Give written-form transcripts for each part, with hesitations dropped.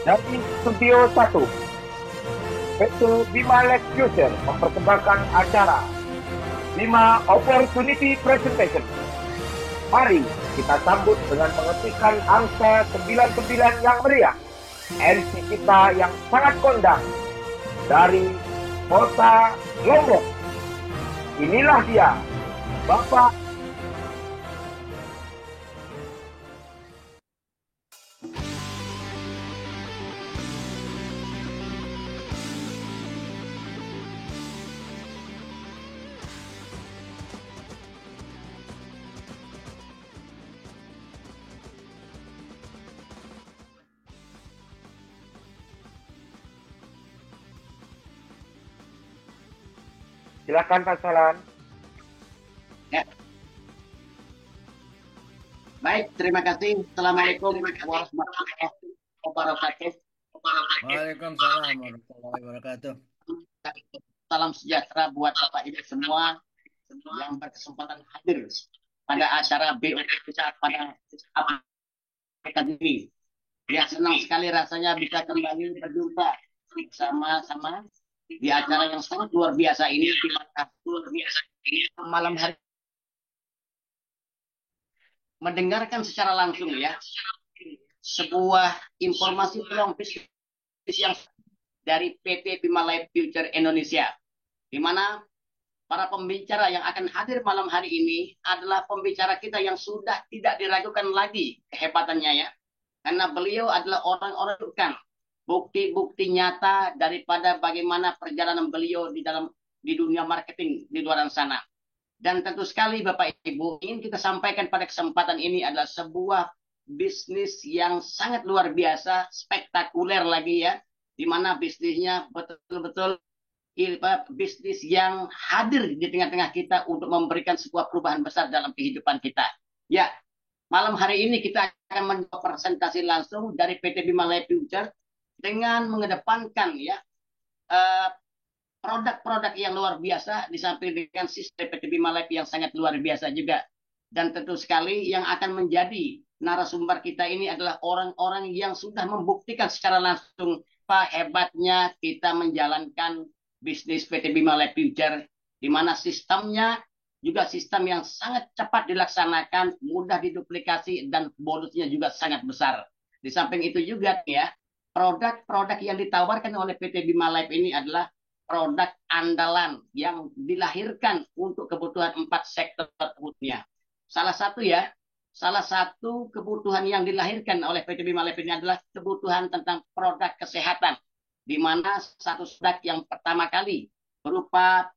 Dari Studio Satu, PT Bima Lab Future mempersembahkan acara Bima Opportunity Presentation. Mari kita sambut dengan mengetikkan angka 99 yang meriah. MC kita yang sangat kondang dari kota Lombok. Inilah dia, Bapak. Silakan Pak Salan. Ya, baik, terima kasih. Assalamualaikum warahmatullahi wabarakatuh. Waalaikumsalam warahmatullahi wabarakatuh. Salam sejahtera buat Bapak Ibu semua yang berkesempatan hadir pada acara BOT kita pada pekan ini. Ya, senang sekali rasanya bisa kembali berjumpa sama-sama di acara yang sangat luar biasa ini di malam hari mendengarkan secara langsung ya sebuah informasi peluang bisnis yang dari PT Bima Life Future Indonesia, di mana para pembicara yang akan hadir malam hari ini adalah pembicara kita yang sudah tidak diragukan lagi kehebatannya ya, karena beliau adalah orang-orang bukan bukti-bukti nyata daripada bagaimana perjalanan beliau di dunia marketing di luar sana. Dan tentu sekali Bapak Ibu, ingin kita sampaikan pada kesempatan ini adalah sebuah bisnis yang sangat luar biasa, spektakuler lagi ya, di mana bisnisnya betul-betul bisnis yang hadir di tengah-tengah kita untuk memberikan sebuah perubahan besar dalam kehidupan kita. Ya, malam hari ini kita akan presentasi langsung dari PT Bima Life Future dengan mengedepankan ya eh, produk-produk yang luar biasa di samping dengan sistem PT Bima Life yang sangat luar biasa juga. Dan tentu sekali yang akan menjadi narasumber kita ini adalah orang-orang yang sudah membuktikan secara langsung apa hebatnya kita menjalankan bisnis PT Bima Life Future, di mana sistemnya juga sistem yang sangat cepat dilaksanakan, mudah diduplikasi, dan bonusnya juga sangat besar. Di samping itu juga ya, produk-produk yang ditawarkan oleh PT Bima Life ini adalah produk andalan yang dilahirkan untuk kebutuhan 4 sektor tersebutnya. Salah satu ya, salah satu kebutuhan yang dilahirkan oleh PT Bima Life ini adalah kebutuhan tentang produk kesehatan, di mana satu produk yang pertama kali berupa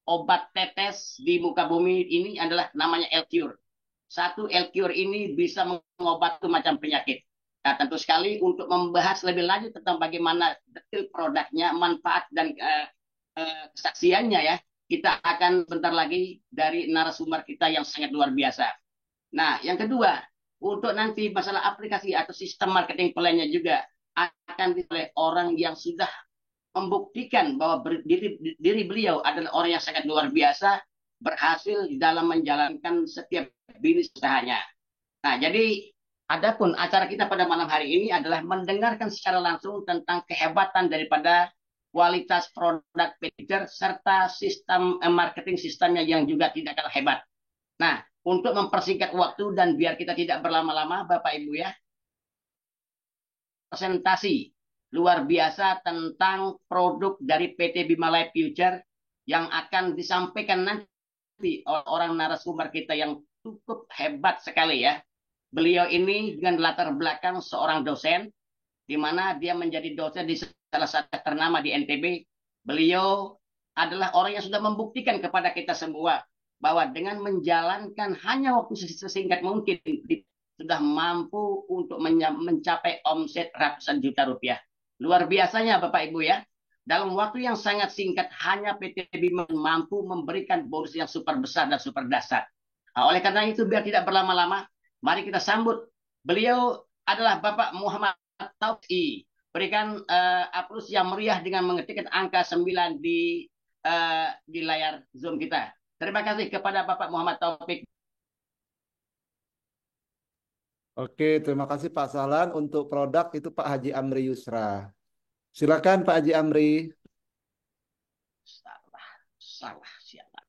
obat tetes di muka bumi ini adalah namanya L-Cure. Satu L-Cure ini bisa mengobati macam penyakit. Nah, tentu sekali untuk membahas lebih lanjut tentang bagaimana detail produknya, manfaat dan kesaksiannya ya, kita akan bentar lagi dari narasumber kita yang sangat luar biasa. Nah, yang kedua, untuk nanti masalah aplikasi atau sistem marketing plan-nya juga akan oleh orang yang sudah membuktikan bahwa diri beliau adalah orang yang sangat luar biasa, berhasil dalam menjalankan setiap bisnis usahanya. Nah, jadi adapun acara kita pada malam hari ini adalah mendengarkan secara langsung tentang kehebatan daripada kualitas produk manager serta sistem marketing sistemnya yang juga tidak kalah hebat. Nah, untuk mempersingkat waktu dan biar kita tidak berlama-lama, Bapak Ibu ya, presentasi luar biasa tentang produk dari PT Bima Life Future yang akan disampaikan nanti oleh orang narasumber kita yang cukup hebat sekali ya. Beliau ini dengan latar belakang seorang dosen, di mana dia menjadi dosen di salah satu ternama di NTB. Beliau adalah orang yang sudah membuktikan kepada kita semua bahwa dengan menjalankan hanya waktu sesingkat mungkin sudah mampu untuk mencapai omset ratusan juta rupiah. Luar biasanya Bapak Ibu ya. Dalam waktu yang sangat singkat hanya PT Bima mampu memberikan bonus yang super besar dan super dasar. Nah, oleh karena itu biar tidak berlama-lama, mari kita sambut. Beliau adalah Bapak Muhammad Taufi. Berikan aplaus yang meriah dengan mengetikkan angka 9 di layar Zoom kita. Terima kasih kepada Bapak Muhammad Taufik. Oke, terima kasih Pak Sahlan. Untuk produk itu Pak Haji Amri Yusra. Silakan Pak Haji Amri. Salah, salah siapa?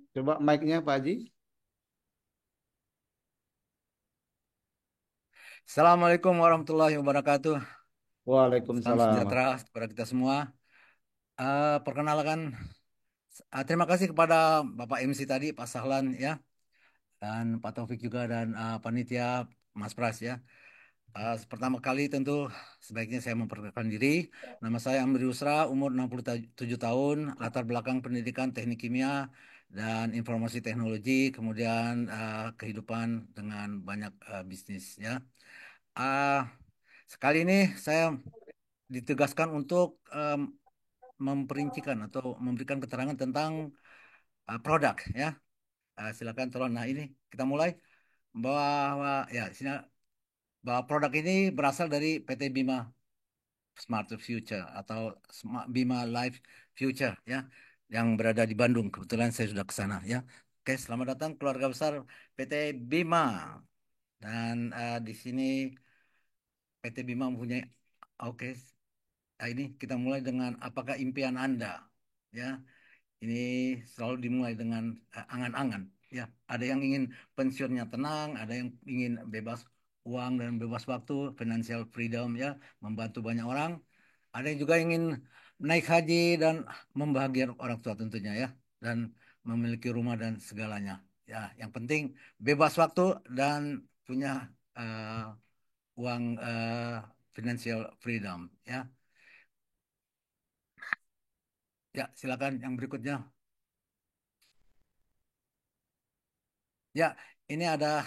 Coba mic-nya Pak Haji. Assalamualaikum warahmatullahi wabarakatuh. Salam Waalaikumsalam. sejahtera kepada kita semua. Perkenalkan, terima kasih kepada Bapak MC tadi, Pak Sahlan ya, dan Pak Taufik juga dan panitia Mas Pras ya. Pertama kali tentu sebaiknya saya memperkenalkan diri. Nama saya Amri Yusra, umur 67 tahun, latar belakang pendidikan teknik kimia dan informasi teknologi, kemudian kehidupan dengan banyak bisnis ya. Ah, Sekali ini saya ditegaskan untuk memperincikan atau memberikan keterangan tentang produk ya. Silakan tolong. Nah, ini kita mulai bahwa ya sini bahwa produk ini berasal dari PT Bima Smart Future atau Bima Life Future ya yang berada di Bandung. Kebetulan saya sudah ke sana ya. Oke, selamat datang keluarga besar PT Bima. Dan di sini PT Bima mempunyai oke. Nah, ini kita mulai dengan apakah impian Anda ya. Ini selalu dimulai dengan angan-angan. Ya, ada yang ingin pensiunnya tenang, ada yang ingin bebas uang dan bebas waktu, financial freedom ya, membantu banyak orang. Ada yang juga ingin naik haji dan membahagiakan orang tua tentunya ya, dan memiliki rumah dan segalanya. Ya, yang penting bebas waktu dan punya eh, uang financial freedom ya. Ya, silakan yang berikutnya. Ya, ini ada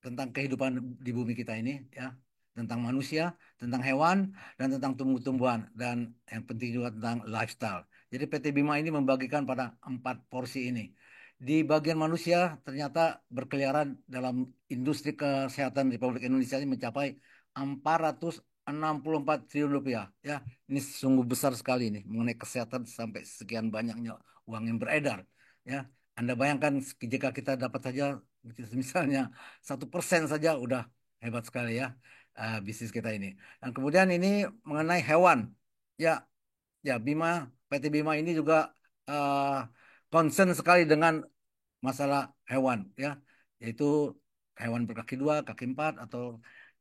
tentang kehidupan di bumi kita ini ya, tentang manusia, tentang hewan dan tentang tumbuh-tumbuhan dan yang penting juga tentang lifestyle. Jadi PT Bima ini membagikan pada 4 porsi ini. Di bagian manusia ternyata berkeliaran dalam industri kesehatan Republik Indonesia ini mencapai 464 triliun rupiah ya. Ini sungguh besar sekali ini mengenai kesehatan sampai sekian banyaknya uang yang beredar ya. Anda bayangkan jika kita dapat saja misalnya 1% saja udah hebat sekali ya bisnis kita ini. Dan kemudian ini mengenai hewan, ya, ya Bima, PT Bima ini juga eh, concern sekali dengan masalah hewan, ya, yaitu hewan berkaki dua, kaki empat atau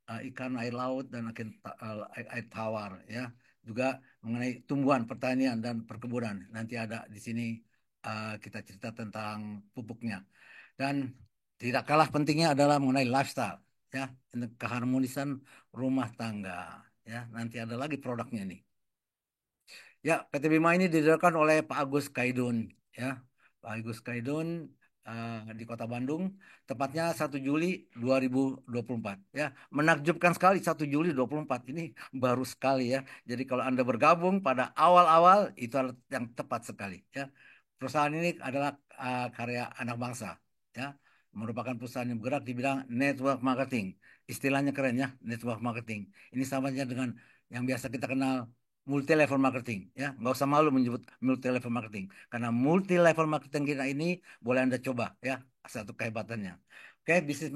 ikan air laut dan air tawar, ya. Juga mengenai tumbuhan, pertanian dan perkebunan. Nanti ada di sini kita cerita tentang pupuknya. Dan tidak kalah pentingnya adalah mengenai lifestyle, ya, keharmonisan rumah tangga, ya. Nanti ada lagi produknya nih. Ya, PT Bima ini didirikan oleh Pak Agus Kaidun, ya. Pak Agus Kaidun di Kota Bandung, tepatnya 1 Juli 2024. Ya, menakjubkan sekali 1 Juli 2024. Ini baru sekali ya. Jadi kalau Anda bergabung pada awal-awal itu adalah yang tepat sekali, ya. Perusahaan ini adalah karya anak bangsa, ya. Merupakan perusahaan yang bergerak di bidang network marketing. Istilahnya keren ya, network marketing. Ini sama saja dengan yang biasa kita kenal multi level marketing ya, nggak usah malu menyebut multi level marketing karena multi level marketing kita ini boleh Anda coba ya, satu kehebatannya. Oke, bisnis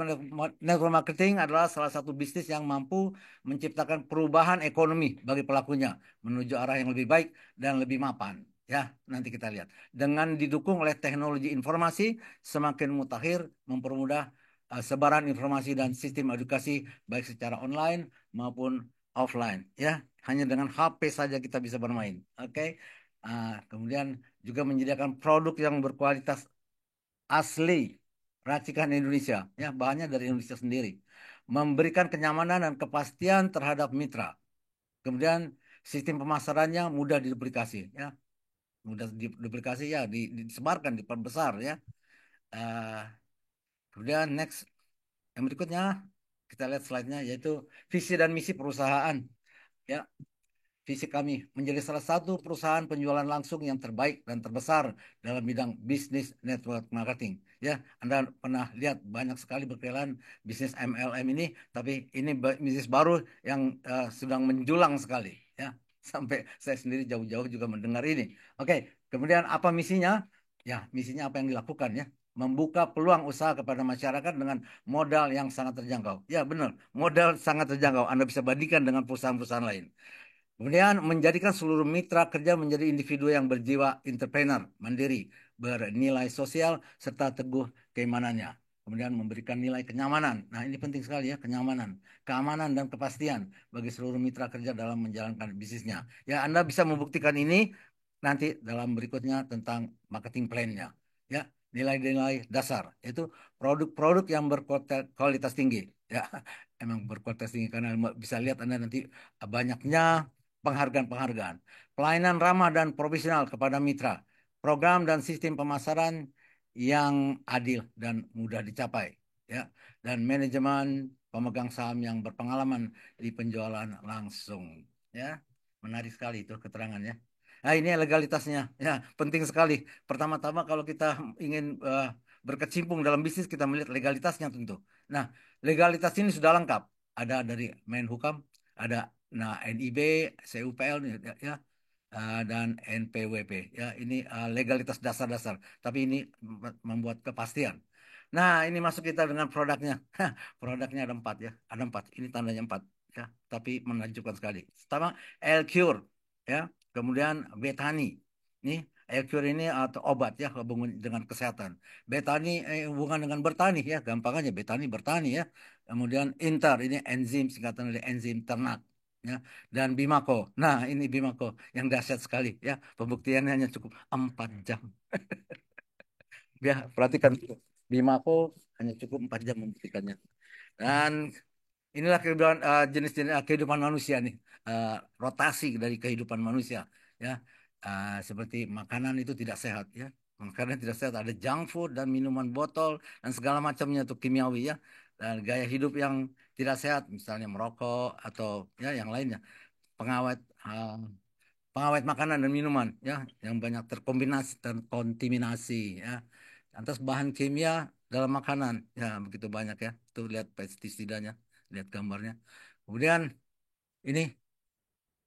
network marketing adalah salah satu bisnis yang mampu menciptakan perubahan ekonomi bagi pelakunya menuju arah yang lebih baik dan lebih mapan. Ya, nanti kita lihat. Dengan didukung oleh teknologi informasi semakin mutakhir, mempermudah sebaran informasi dan sistem edukasi baik secara online maupun offline. Ya, hanya dengan HP saja kita bisa bermain. Oke. Kemudian juga menyediakan produk yang berkualitas asli, racikan Indonesia, ya, bahannya dari Indonesia sendiri. Memberikan kenyamanan dan kepastian terhadap mitra. Kemudian sistem pemasarannya mudah diduplikasi, ya. Mudah diduplikasi ya, disebarkan, diperbesar ya. Eh, Kemudian next yang berikutnya kita lihat slide-nya yaitu visi dan misi perusahaan, ya. visi kami menjadi salah satu perusahaan penjualan langsung yang terbaik dan terbesar dalam bidang bisnis network marketing. Ya, Anda pernah lihat banyak sekali berkelan bisnis MLM ini, tapi ini bisnis baru yang sedang menjulang sekali. Ya, sampai saya sendiri jauh-jauh juga mendengar ini. Oke, kemudian apa misinya? Ya, misinya apa yang dilakukan ya? Membuka peluang usaha kepada masyarakat dengan modal yang sangat terjangkau. Ya, benar, modal sangat terjangkau. Anda bisa bandingkan dengan perusahaan-perusahaan lain. Kemudian menjadikan seluruh mitra kerja menjadi individu yang berjiwa entrepreneur, mandiri, bernilai sosial, serta teguh keimanannya. Kemudian memberikan nilai kenyamanan. Nah, ini penting sekali ya, kenyamanan, keamanan, dan kepastian bagi seluruh mitra kerja dalam menjalankan bisnisnya. Ya, Anda bisa membuktikan ini nanti dalam berikutnya tentang marketing plan-nya. Ya, nilai-nilai dasar, yaitu produk-produk yang berkualitas tinggi. Ya, emang berkualitas tinggi karena bisa lihat Anda nanti banyaknya penghargaan-penghargaan, pelayanan ramah dan profesional kepada mitra, program dan sistem pemasaran yang adil dan mudah dicapai, ya, dan manajemen pemegang saham yang berpengalaman di penjualan langsung, ya, menarik sekali itu keterangannya. Nah, ini legalitasnya, ya, penting sekali. Pertama-tama kalau kita ingin berkecimpung dalam bisnis, kita melihat legalitasnya tentu. Nah, legalitas ini sudah lengkap. Ada dari Menhukam, ada nah NIB, CUPL nih, ya, ya, dan NPWP ya ini legalitas dasar-dasar. Tapi ini membuat kepastian. Nah ini masuk kita dengan produknya. Produknya ada empat ya, ada empat. Ini tandanya empat ya, tapi menakjubkan sekali. Pertama L-Cure ya, kemudian Betani. Nih L-Cure ini atau obat ya hubungan dengan kesehatan. Betani hubungan dengan bertani ya, gampang aja Betani bertani ya. Kemudian Inter ini enzim singkatan dari enzim ternak ya, dan Bimako. Nah, ini Bimako yang dahsyat sekali ya. Pembuktiannya hanya cukup 4 jam. Ya, perhatikan Bimako hanya cukup 4 jam membuktikannya. Dan inilah kehidupan jenis-jenis kehidupan manusia nih. Rotasi dari kehidupan manusia ya. Seperti makanan itu tidak sehat ya. Makanan tidak sehat, ada junk food dan minuman botol dan segala macamnya itu kimiawi ya. Dan gaya hidup yang tidak sehat misalnya merokok atau ya yang lainnya, pengawet pengawet makanan dan minuman ya yang banyak terkombinasi dan kontaminasi ya. Lantas bahan kimia dalam makanan ya begitu banyak ya. Tuh lihat pestisidanya, lihat gambarnya. Kemudian ini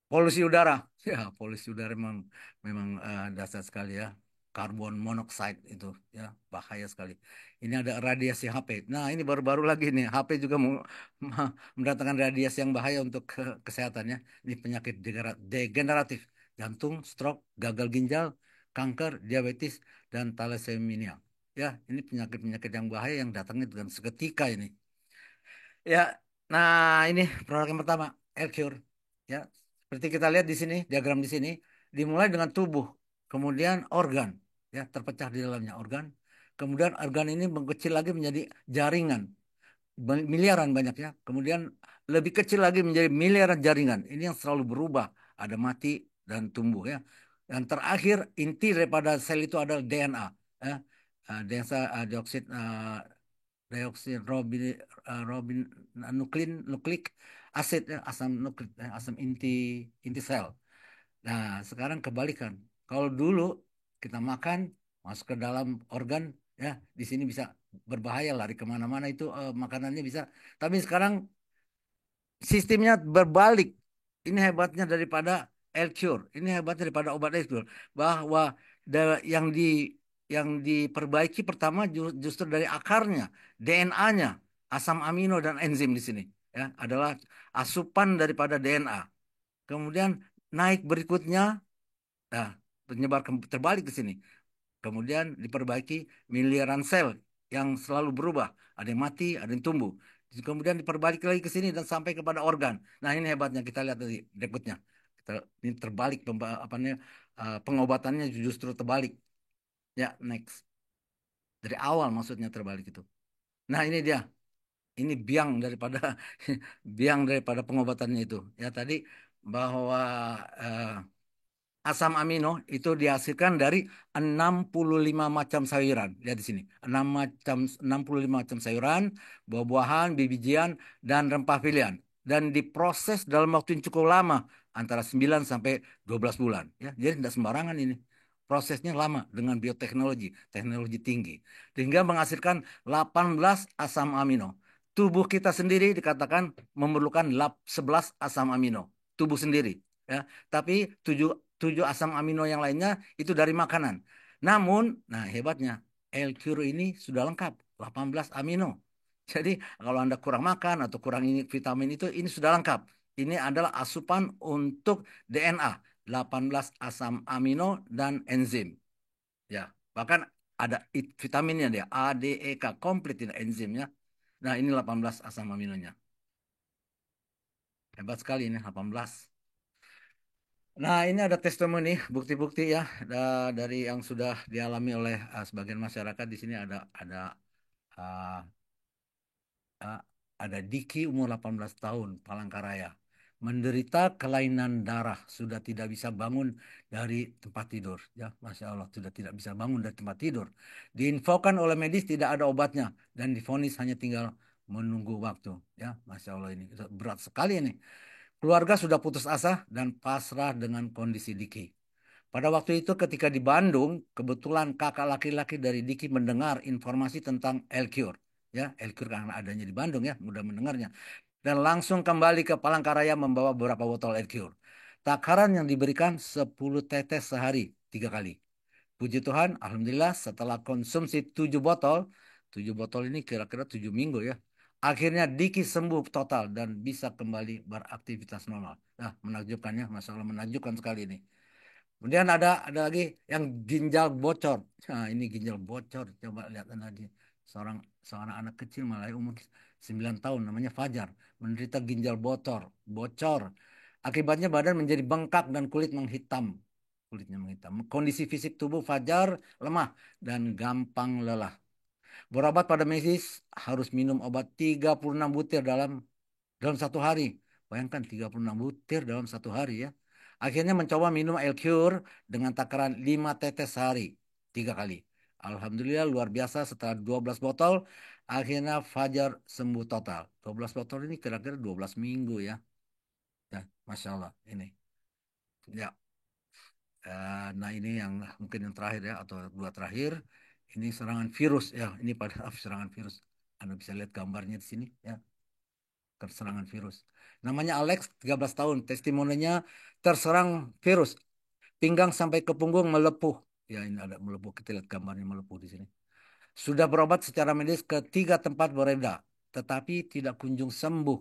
polusi udara. Ya, polusi udara memang dasar sekali ya. Karbon monoksida itu ya bahaya sekali. Ini ada radiasi HP. Nah, ini baru-baru lagi nih. HP juga mendatangkan radiasi yang bahaya untuk kesehatannya. Ini penyakit degeneratif, jantung, stroke, gagal ginjal, kanker, diabetes, dan thalassemia. Ya, ini penyakit-penyakit yang bahaya yang datangnya dengan seketika ini. Ya, nah ini produk yang pertama, L-Cure. Ya, seperti kita lihat di sini, diagram di sini, dimulai dengan tubuh, kemudian organ, ya terpecah di dalamnya organ, kemudian organ ini mengecil lagi menjadi jaringan, miliaran banyaknya, kemudian lebih kecil lagi menjadi miliaran jaringan. Ini yang selalu berubah, ada mati dan tumbuh ya. Dan terakhir inti daripada sel itu adalah DNA, ya. DNA dioksid robin nuklik asid ya, asam nuklik asam inti sel. Nah, sekarang kebalikan. Kalau dulu kita makan masuk ke dalam organ ya, di sini bisa berbahaya lari kemana-mana itu makanannya bisa. Tapi sekarang sistemnya berbalik. Ini hebatnya daripada L-Cure. Ini hebatnya daripada obat L-Cure. Bahwa yang diperbaiki pertama justru dari akarnya, DNA-nya, asam amino dan enzim di sini. Ya, adalah asupan daripada DNA. Kemudian naik berikutnya, nah, terbalik ke sini. Kemudian diperbaiki miliaran sel yang selalu berubah. Ada yang mati, ada yang tumbuh. Kemudian diperbalik lagi ke sini dan sampai kepada organ. Nah ini hebatnya kita lihat dari berikutnya. Ini terbalik apa namanya, pengobatannya justru terbalik. Ya next. Dari awal maksudnya terbalik itu. Nah ini dia. Ini biang daripada pengobatannya itu. Ya tadi bahwa eh, asam amino itu dihasilkan dari 65 macam sayuran. Lihat di sini. 65 macam sayuran, buah-buahan, biji-bijian, dan rempah pilihan. Dan diproses dalam waktu yang cukup lama antara 9 sampai 12 bulan. Ya, jadi tidak sembarangan ini. Prosesnya lama dengan bioteknologi, teknologi tinggi. Sehingga menghasilkan 18 asam amino. Tubuh kita sendiri dikatakan memerlukan 11 asam amino. Tubuh sendiri. Ya, tapi 7, 7 asam amino yang lainnya itu dari makanan. Namun, nah hebatnya, L-Cure ini sudah lengkap, 18 amino. Jadi kalau Anda kurang makan atau kurang ini vitamin itu, ini sudah lengkap. Ini adalah asupan untuk DNA, 18 asam amino dan enzim. Ya, bahkan ada vitaminnya dia, A, D, E, K, komplit ini enzimnya. Nah, ini 18 asam aminonya. Hebat sekali ini 18. Nah, ini ada testimoni, bukti-bukti ya dari yang sudah dialami oleh sebagian masyarakat. Di sini ada uh, uh, ada Diki umur 18 tahun, Palangkaraya. Menderita kelainan darah, sudah tidak bisa bangun dari tempat tidur. Ya, Masya Allah, sudah tidak bisa bangun dari tempat tidur. Diinfokan oleh medis tidak ada obatnya dan divonis hanya tinggal menunggu waktu. Ya, Masya Allah ini berat sekali ini. Keluarga sudah putus asa dan pasrah dengan kondisi Diki. Pada waktu itu ketika di Bandung, kebetulan kakak laki-laki dari Diki mendengar informasi tentang Elcure. Ya, Elcure karena adanya di Bandung ya, mudah mendengarnya. Dan langsung kembali ke Palangkaraya membawa beberapa botol Elcure. Takaran yang diberikan 10 tetes sehari, 3 kali. Puji Tuhan, Alhamdulillah setelah konsumsi 7 botol, 7 botol ini kira-kira 7 minggu ya. Akhirnya Diki sembuh total dan bisa kembali beraktivitas normal. Nah, menakjubkan ya, Masya Allah menakjubkan sekali ini. Kemudian ada lagi yang ginjal bocor. Nah, ini ginjal bocor. Coba lihat tadi. Seorang seorang anak kecil malah umur 9 tahun namanya Fajar menderita ginjal bocor. Akibatnya badan menjadi bengkak dan kulit menghitam. Kulitnya menghitam. Kondisi fisik tubuh Fajar lemah dan gampang lelah. Berobat pada medis harus minum obat 36 butir dalam 1 hari. Bayangkan 36 butir dalam 1 hari ya. Akhirnya mencoba minum L-Cure dengan takaran 5 tetes sehari, 3 kali. Alhamdulillah luar biasa setelah 12 botol, akhirnya Fajar sembuh total. 12 botol ini kira-kira 12 minggu ya. Ya, Masya Allah ini. Ya, nah ini yang mungkin yang terakhir ya, atau dua terakhir. Ini serangan virus ya, ini pada serangan virus. Anda bisa lihat gambarnya di sini ya, terserangan virus. Namanya Alex, 13 tahun. Testimoninya terserang virus. Pinggang sampai ke punggung melepuh. Ya ini ada melepuh. Kita lihat gambarnya melepuh di sini. Sudah berobat secara medis ke 3 tempat beredar. Tetapi tidak kunjung sembuh.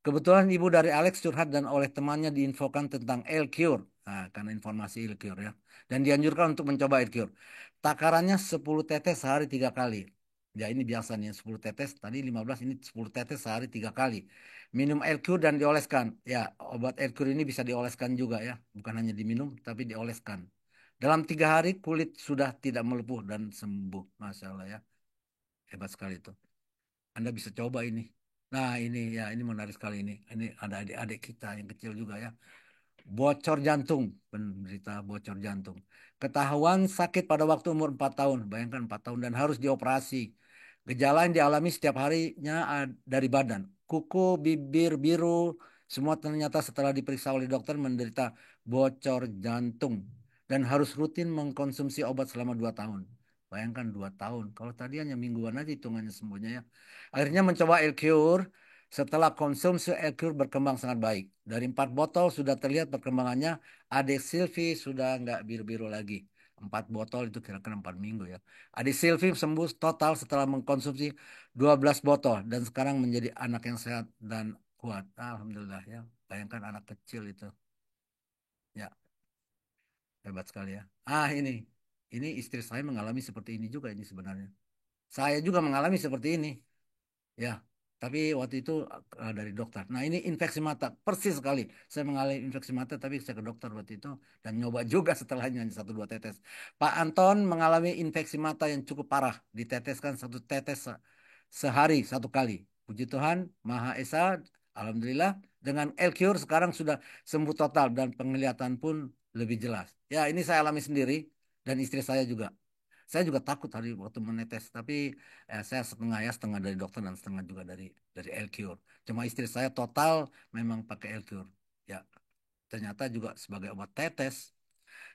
Kebetulan ibu dari Alex curhat dan oleh temannya diinfokan tentang L-Cure. Nah, karena informasi L-Cure ya. Dan dianjurkan untuk mencoba L-Cure. Takarannya 10 tetes sehari 3 kali. Ya ini biasa nih 10 tetes. Tadi 15 ini 10 tetes sehari 3 kali. Minum L-Cure dan dioleskan. Ya obat L-Cure ini bisa dioleskan juga ya. Bukan hanya diminum tapi dioleskan. Dalam 3 hari kulit sudah tidak melepuh dan sembuh. Masya Allah ya. Hebat sekali itu. Anda bisa coba ini. Nah, ini ya, ini menarik sekali ini. Ini ada adik-adik kita yang kecil juga ya. Bocor jantung, penderita bocor jantung. Ketahuan sakit pada waktu umur 4 tahun. Bayangkan 4 tahun dan harus dioperasi. Gejala yang dialami setiap harinya dari badan. Kuku, bibir biru, semua ternyata setelah diperiksa oleh dokter menderita bocor jantung. Dan harus rutin mengkonsumsi obat selama 2 tahun. Bayangkan 2 tahun. Kalau tadi hanya mingguan aja hitungannya sembuhnya ya. Akhirnya mencoba L-Cure. Setelah konsumsi L-Cure berkembang sangat baik. Dari 4 botol sudah terlihat perkembangannya. Adik Silvi sudah nggak biru-biru lagi. 4 botol itu kira-kira 4 minggu ya. Adik Silvi sembuh total setelah mengkonsumsi 12 botol. Dan sekarang menjadi anak yang sehat dan kuat. Alhamdulillah ya. Bayangkan anak kecil itu. Ya, hebat sekali ya. Ini. Ini istri saya mengalami seperti ini juga ini sebenarnya. Saya juga mengalami seperti ini. Ya, tapi waktu itu dari dokter. Nah, ini infeksi mata, persis sekali. Saya mengalami infeksi mata, tapi saya ke dokter waktu itu dan nyoba juga setelahnya hanya 1 2 tetes. Pak Anton mengalami infeksi mata yang cukup parah, diteteskan 1 tetes sehari 1 kali. Puji Tuhan, Maha Esa, Alhamdulillah, dengan L-Cure sekarang sudah sembuh total dan penglihatan pun lebih jelas. Ya, ini saya alami sendiri dan istri saya juga. Saya juga takut tadi waktu menetes, tapi saya setengah ya, setengah dari dokter dan setengah juga dari L-Cure. Cuma istri saya total memang pakai L-Cure. Ya, ternyata juga sebagai obat tetes.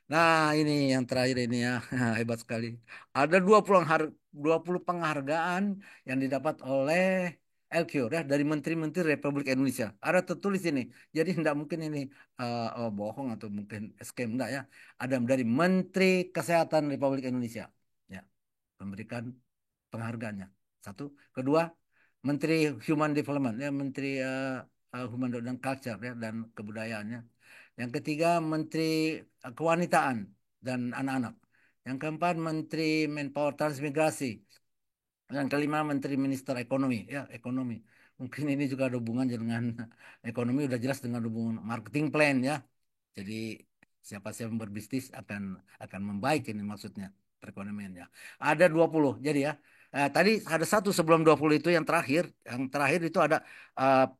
Nah, ini yang terakhir ini ya, hebat sekali. Ada 20 penghargaan yang didapat oleh Elkyor ya dari Menteri-Menteri Republik Indonesia. Ada tertulis ini. Jadi tidak mungkin ini bohong atau mungkin scam enggak ya. Ada dari Menteri Kesehatan Republik Indonesia. Ya, memberikan penghargaannya. Satu, kedua, Menteri Human Development ya, Menteri Human dan Culture ya dan kebudayaannya. Yang ketiga, Menteri Kewanitaan dan Anak-anak. Yang keempat, Menteri Manpower Transmigrasi. Yang kelima, Menteri Minister Ekonomi ya, ekonomi. Mungkin ini juga ada hubungannya dengan ekonomi, udah jelas dengan hubungan marketing plan ya. Jadi siapa siapa yang berbisnis akan membaik ini maksudnya perekonomiannya. Ada 20. Jadi ya. Tadi ada satu sebelum 20 itu yang terakhir. Yang terakhir itu ada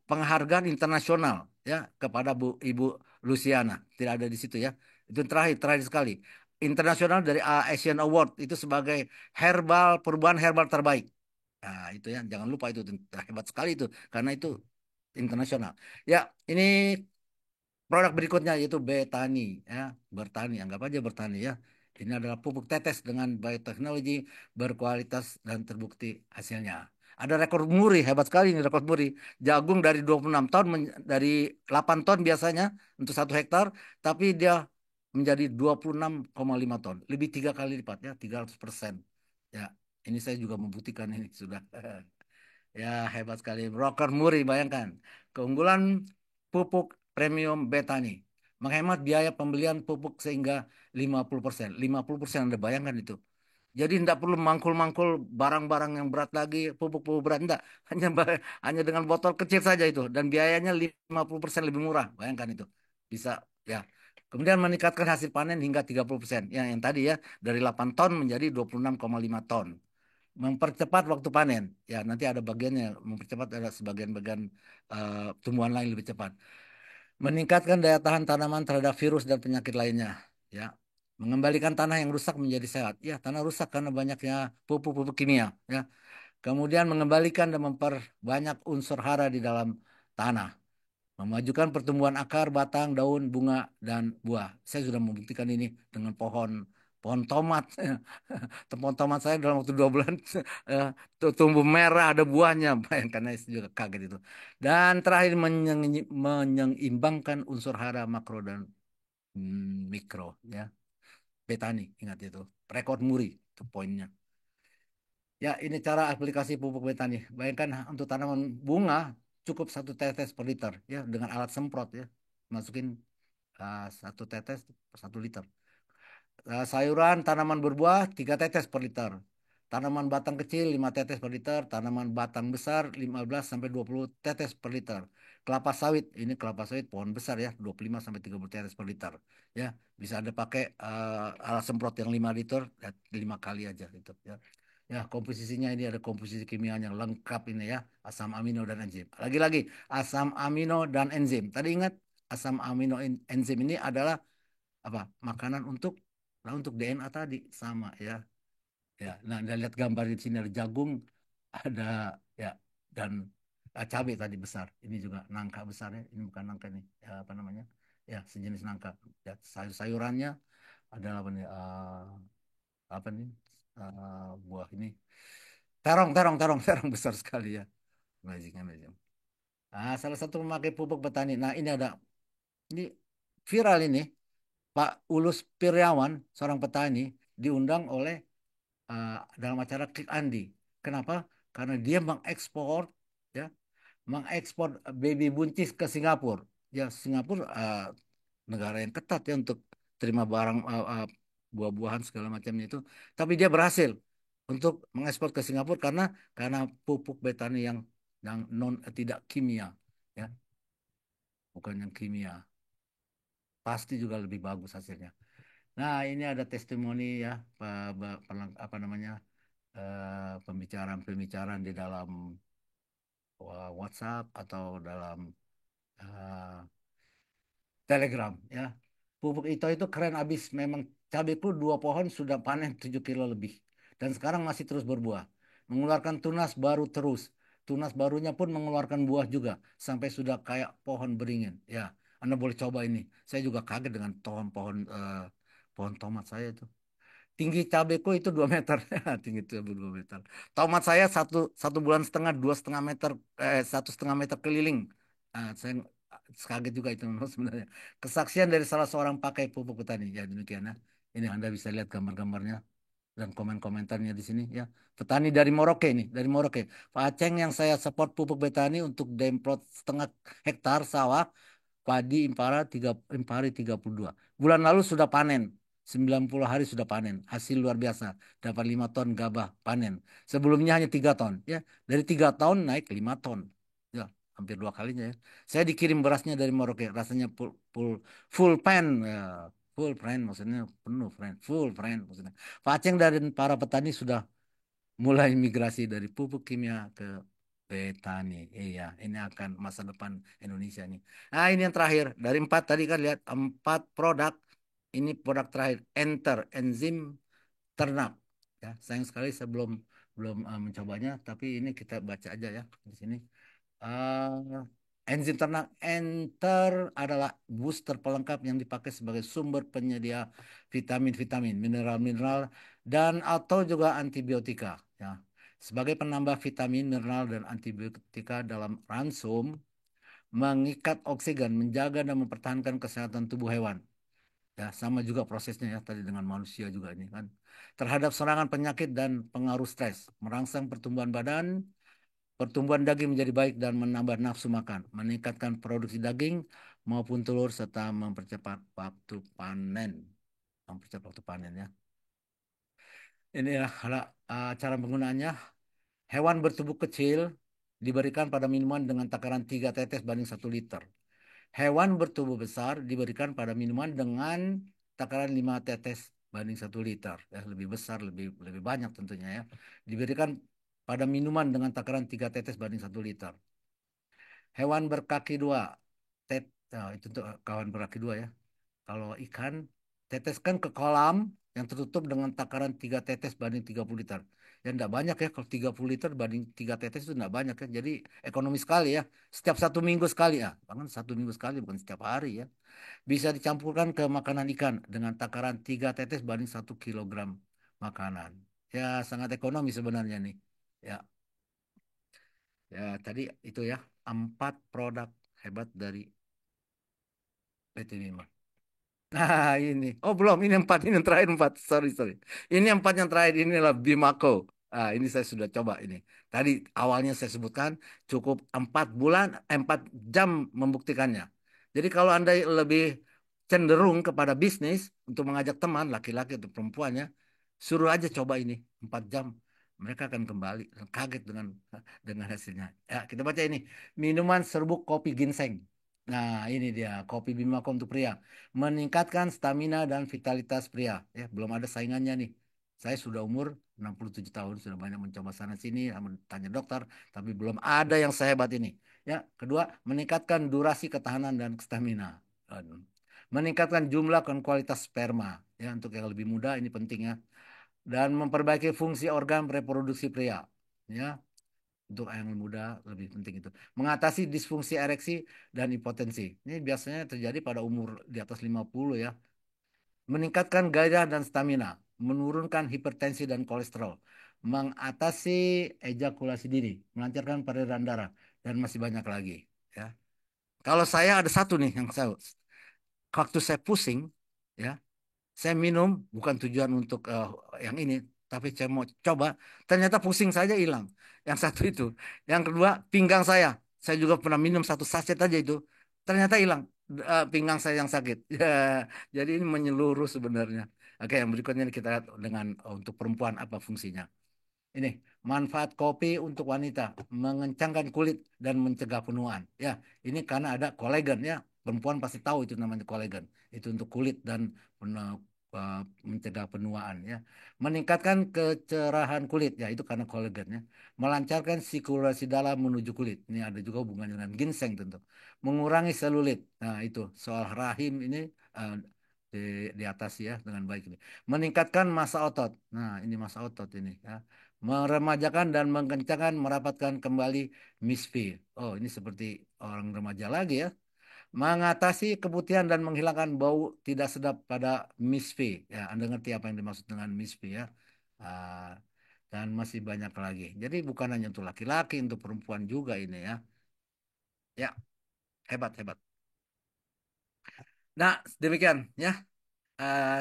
penghargaan internasional ya kepada Ibu Luciana. Tidak ada di situ ya. Itu yang terakhir, terakhir sekali. Internasional dari Asian Award itu sebagai perubahan herbal terbaik. Nah, itu ya, jangan lupa itu hebat sekali itu karena itu internasional. Ya, ini produk berikutnya yaitu Betani ya, bertani, anggap aja bertani ya. Ini adalah pupuk tetes dengan bioteknologi berkualitas dan terbukti hasilnya. Ada rekor muri, hebat sekali ini rekor muri. Jagung dari 26 ton dari 8 ton biasanya untuk 1 hektar, tapi dia menjadi 26,5 ton, lebih 3 kali lipat ya, 300%. Ya, ini saya juga membuktikan ini sudah. Ya, hebat sekali. Broker Muri, bayangkan. Keunggulan pupuk premium Betani. Menghemat biaya pembelian pupuk sehingga 50%. 50% Anda bayangkan itu. Jadi tidak perlu mangkul-mangkul barang-barang yang berat lagi, pupuk-pupuk berat. Tidak. Hanya dengan botol kecil saja itu. Dan biayanya 50% lebih murah. Bayangkan itu. Bisa, ya. Kemudian meningkatkan hasil panen hingga 30%. Yang tadi ya, dari 8 ton menjadi 26,5 ton. Mempercepat waktu panen. Ya, nanti ada bagiannya mempercepat ada sebagian bagian tumbuhan lain lebih cepat. Meningkatkan daya tahan tanaman terhadap virus dan penyakit lainnya. Ya, mengembalikan tanah yang rusak menjadi sehat. Ya, tanah rusak karena banyaknya pupuk-pupuk kimia. Ya, kemudian mengembalikan dan memperbanyak unsur hara di dalam tanah. Memajukan pertumbuhan akar, batang, daun, bunga, dan buah. Saya sudah membuktikan ini dengan pohon pohon tomat. Pohon tomat saya dalam waktu 2 bulan eh, tumbuh merah, ada buahnya. Bayangkan saya juga kaget itu. Dan terakhir menyeimbangkan unsur hara makro dan mikro. Ya, petani, ingat itu. Rekor muri, itu poinnya. Ya, ini cara aplikasi pupuk betani. Bayangkan untuk tanaman bunga cukup 1 tetes per liter ya dengan alat semprot ya. Masukin 1 tetes per 1 liter. Sayuran tanaman berbuah 3 tetes per liter. Tanaman batang kecil 5 tetes per liter. Tanaman batang besar 15 sampai 20 tetes per liter. Kelapa sawit, ini kelapa sawit pohon besar ya 25 sampai 30 tetes per liter. Ya, bisa Anda pakai alat semprot yang 5 liter 5 kali aja gitu ya. Ya, komposisinya ini ada komposisi kimianya lengkap ini ya, asam amino dan enzim. Lagi-lagi asam amino dan enzim. Tadi ingat asam amino enzim ini adalah apa? Makanan untuk DNA tadi sama ya. Ya, nah Anda lihat gambar di sini ada jagung, ada ya dan cabai tadi besar. Ini juga nangka besar ya. Ini bukan nangka nih, ya, apa namanya? Ya, sejenis nangka. Ya, sayur-sayurannya adalah apa nih? Apa nih? Buah ini terong, terong, terong, terong besar sekali ya. Amazing, amazing. Salah satu memakai pupuk petani. Nah, ini viral ini. Pak Ulus Piryawan, seorang petani, diundang oleh dalam acara Klik Andi. Kenapa? Karena dia ya, mengekspor baby buncis ke Singapura. Ya, Singapura negara yang ketat ya untuk terima barang buah-buahan segala macamnya itu. Tapi dia berhasil untuk mengekspor ke Singapura karena pupuk betani yang non tidak kimia, ya, bukan yang kimia. Pasti juga lebih bagus hasilnya. Nah, ini ada testimoni ya, apa namanya, pembicaraan-pembicaraan di dalam WhatsApp atau dalam eh, Telegram ya. Pupuk itu keren abis. Memang cabeku 2 pohon sudah panen 7 kilo lebih. Dan sekarang masih terus berbuah. Mengeluarkan tunas baru terus. Tunas barunya pun mengeluarkan buah juga. Sampai sudah kayak pohon beringin. Ya, Anda boleh coba ini. Saya juga kaget dengan pohon tomat saya itu. Tinggi cabeku itu 2 meter. Tinggi cabai 2 meter. Tomat saya satu bulan setengah, 2,5 meter, 1,5 meter keliling. Saya kaget juga itu sebenarnya. Kesaksian dari salah seorang pakai pupuk petani. Ya demikian ya. Ini Anda bisa lihat gambar-gambarnya dan komen-komentarnya di sini ya. Petani dari Merauke ini, dari Merauke. Pak Aceng yang saya support pupuk petani untuk demplot 1/2 hektar sawah padi Impari 32. Bulan lalu sudah panen. 90 hari sudah panen. Hasil luar biasa. Dapat 5 ton gabah panen. Sebelumnya hanya 3 ton. Ya, dari 3 ton naik ke 5 ton. Ya, hampir 2 kalinya ya. Saya dikirim berasnya dari Merauke. Rasanya full pan. Ya, full pan maksudnya penuh pan. Full pan maksudnya. Pak Aceng dan para petani sudah mulai migrasi dari pupuk kimia ke petani. Iya, ini akan masa depan Indonesia nih. Nah, ini yang terakhir. Dari 4 tadi kan lihat 4 produk. Ini produk terakhir. Enter enzim ternak. Ya, sayang sekali saya belum belum mencobanya, tapi ini kita baca aja ya di sini. Eh, enzim ternak enter adalah booster pelengkap yang dipakai sebagai sumber penyedia vitamin-vitamin, mineral-mineral, dan atau juga antibiotika. Ya. Sebagai penambah vitamin, mineral, dan antibiotika dalam ransum, mengikat oksigen, menjaga dan mempertahankan kesehatan tubuh hewan. Ya, sama juga prosesnya ya tadi dengan manusia juga ini kan. Terhadap serangan penyakit dan pengaruh stres, merangsang pertumbuhan badan, pertumbuhan daging menjadi baik dan menambah nafsu makan, meningkatkan produksi daging maupun telur serta mempercepat waktu panen. Mempercepat waktu panen ya. Ini adalah cara penggunaannya. Hewan bertubuh kecil diberikan pada minuman dengan takaran 3 tetes banding 1 liter. Hewan bertubuh besar diberikan pada minuman dengan takaran 5 tetes banding 1 liter. Ya, lebih besar, lebih lebih banyak tentunya ya. Diberikan pada minuman dengan takaran 3 tetes banding 1 liter. Hewan berkaki dua. Itu untuk kawan berkaki dua ya. Kalau ikan, teteskan ke kolam yang tertutup dengan takaran 3 tetes banding 30 liter. Ya enggak banyak ya, kalau 30 liter banding 3 tetes itu enggak banyak ya. Jadi ekonomi sekali ya. Setiap 1 minggu sekali ya. Bahkan 1 minggu sekali bukan setiap hari ya. Bisa dicampurkan ke makanan ikan dengan takaran 3 tetes banding 1 kilogram makanan. Ya sangat ekonomi sebenarnya nih. Ya, ya tadi itu ya 4 produk hebat dari PT Bima. Nah ini, oh belum, ini 4, ini yang terakhir 4, sorry sorry. Ini 4 yang terakhir, ini adalah Bimako. Ini saya sudah coba ini. Tadi awalnya saya sebutkan cukup 4 bulan, 4 jam membuktikannya. Jadi kalau Anda lebih cenderung kepada bisnis untuk mengajak teman, laki-laki atau perempuannya, suruh aja coba ini 4 jam. Mereka akan kembali kaget dengan hasilnya. Ya, kita baca ini. Minuman serbuk kopi ginseng. Nah, ini dia kopi Bimako untuk pria meningkatkan stamina dan vitalitas pria. Ya, belum ada saingannya nih. Saya sudah umur 67 tahun, sudah banyak mencoba sana sini, tanya dokter, tapi belum ada yang sehebat ini. Ya, kedua, meningkatkan durasi ketahanan dan stamina. Aduh. Meningkatkan jumlah dan kualitas sperma. Ya, untuk yang lebih muda ini penting ya. Dan memperbaiki fungsi organ reproduksi pria. Ya, untuk yang muda lebih penting itu. Mengatasi disfungsi ereksi dan impotensi. Ini biasanya terjadi pada umur di atas 50 ya. Meningkatkan gairah dan stamina, menurunkan hipertensi dan kolesterol, mengatasi ejakulasi dini, melancarkan peredaran darah dan masih banyak lagi ya. Kalau saya ada satu nih yang saya waktu saya pusing ya, saya minum bukan tujuan untuk yang ini, tapi saya mau coba. Ternyata pusing saja hilang. Yang satu itu. Yang kedua, pinggang saya juga pernah minum 1 saset aja itu. Ternyata hilang. Pinggang saya yang sakit. Ya, jadi ini menyeluruh sebenarnya. Oke, yang berikutnya kita lihat dengan untuk perempuan apa fungsinya. Ini manfaat kopi untuk wanita, mengencangkan kulit dan mencegah penuaan. Ya, ini karena ada kolagen ya. Perempuan pasti tahu itu namanya kolagen. Itu untuk kulit dan mencegah penuaan ya. Meningkatkan kecerahan kulit ya, itu karena kolagen ya. Melancarkan sirkulasi dalam menuju kulit. Ini ada juga hubungannya dengan ginseng tentu. Mengurangi selulit. Nah, itu soal rahim ini eh, di atas ya dengan baik ini. Meningkatkan massa otot. Nah, ini massa otot ini ya, meremajakan dan mengencangkan merapatkan kembali misfi. Oh, ini seperti orang remaja lagi ya. mengatasi keputihan dan menghilangkan bau tidak sedap pada misfi. Ya, Anda ngerti apa yang dimaksud dengan misfi ya? Ah, dan masih banyak lagi. Jadi bukan hanya untuk laki-laki, untuk perempuan juga ini ya. Ya, hebat hebat. Nah, demikian ya.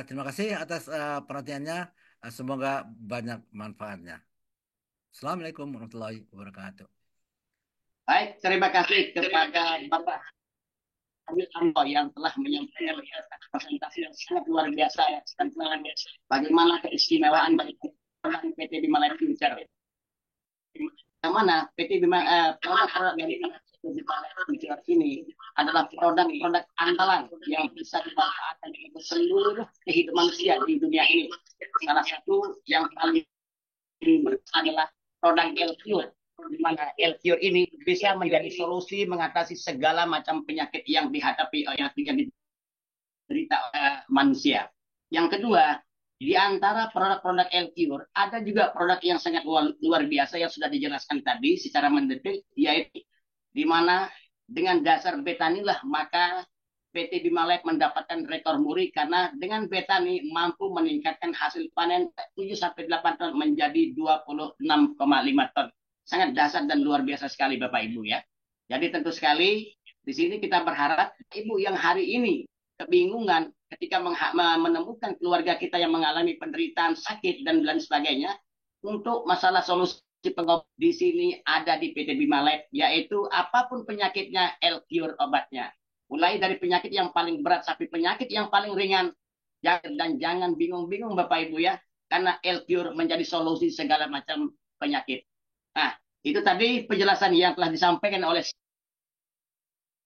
Terima kasih atas perhatiannya. Semoga banyak manfaatnya. Assalamualaikum warahmatullahi wabarakatuh. Baik, terima kasih kepada Bapak Hamid Anto yang telah menyampaikan presentasi yang sangat luar biasa ya, tentang bagaimana keistimewaan dari PT Bima Life Future. Yang mana PT Bima produk-produk dari PT Bima Life Future ini adalah produk-produk andalan yang bisa dimanfaatkan untuk seluruh kehidupan manusia di dunia ini. Salah satu yang paling adalah produk L-Cure, di mana L-Cure ini bisa menjadi solusi mengatasi segala macam penyakit yang dihadapi yang diderita manusia. Yang kedua, di antara produk-produk L-Cure ada juga produk yang sangat luar biasa yang sudah dijelaskan tadi secara mendetail, yaitu di mana dengan dasar betani lah maka PT Bima Life mendapatkan rekor muri karena dengan betani mampu meningkatkan hasil panen 7-8 ton menjadi 26,5 ton. Sangat dasar dan luar biasa sekali Bapak Ibu ya. Jadi tentu sekali di sini kita berharap Ibu yang hari ini kebingungan ketika menemukan keluarga kita yang mengalami penderitaan sakit dan lain sebagainya, untuk masalah solusi pengobatan di sini ada di PT Bima Life, yaitu apapun penyakitnya L-Cure obatnya. Mulai dari penyakit yang paling berat sampai penyakit yang paling ringan. Dan jangan bingung-bingung Bapak Ibu ya, karena L-Cure menjadi solusi segala macam penyakit. Nah, itu tadi penjelasan yang telah disampaikan oleh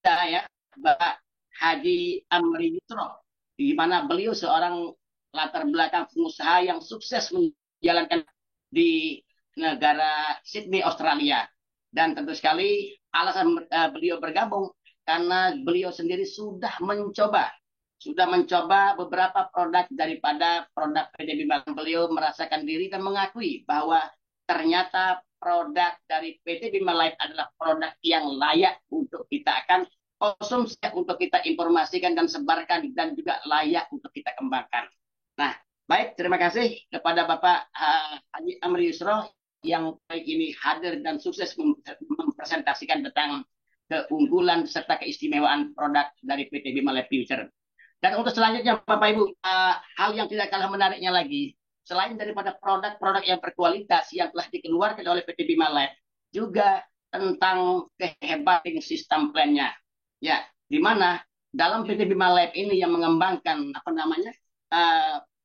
saya, Bapak Haji Amri Yusro, di mana beliau seorang latar belakang pengusaha yang sukses menjalankan di negara Sydney, Australia. Dan tentu sekali alasan beliau bergabung karena beliau sendiri sudah mencoba beberapa produk daripada produk PT Bima. Beliau merasakan diri dan mengakui bahwa ternyata produk dari PT Bima Life adalah produk yang layak untuk kita akan konsumsi, untuk kita informasikan dan sebarkan, dan juga layak untuk kita kembangkan. Nah, baik, terima kasih kepada Bapak Haji Amri Yusro yang baik ini hadir dan sukses mempresentasikan tentang keunggulan serta keistimewaan produk dari PT Bima Life Future. Dan untuk selanjutnya Bapak Ibu, hal yang tidak kalah menariknya lagi, selain daripada produk-produk yang berkualitas yang telah dikeluarkan oleh PT Bima Life, juga tentang kehebatan sistem plannya. Ya, di mana dalam PT Bima Life ini yang mengembangkan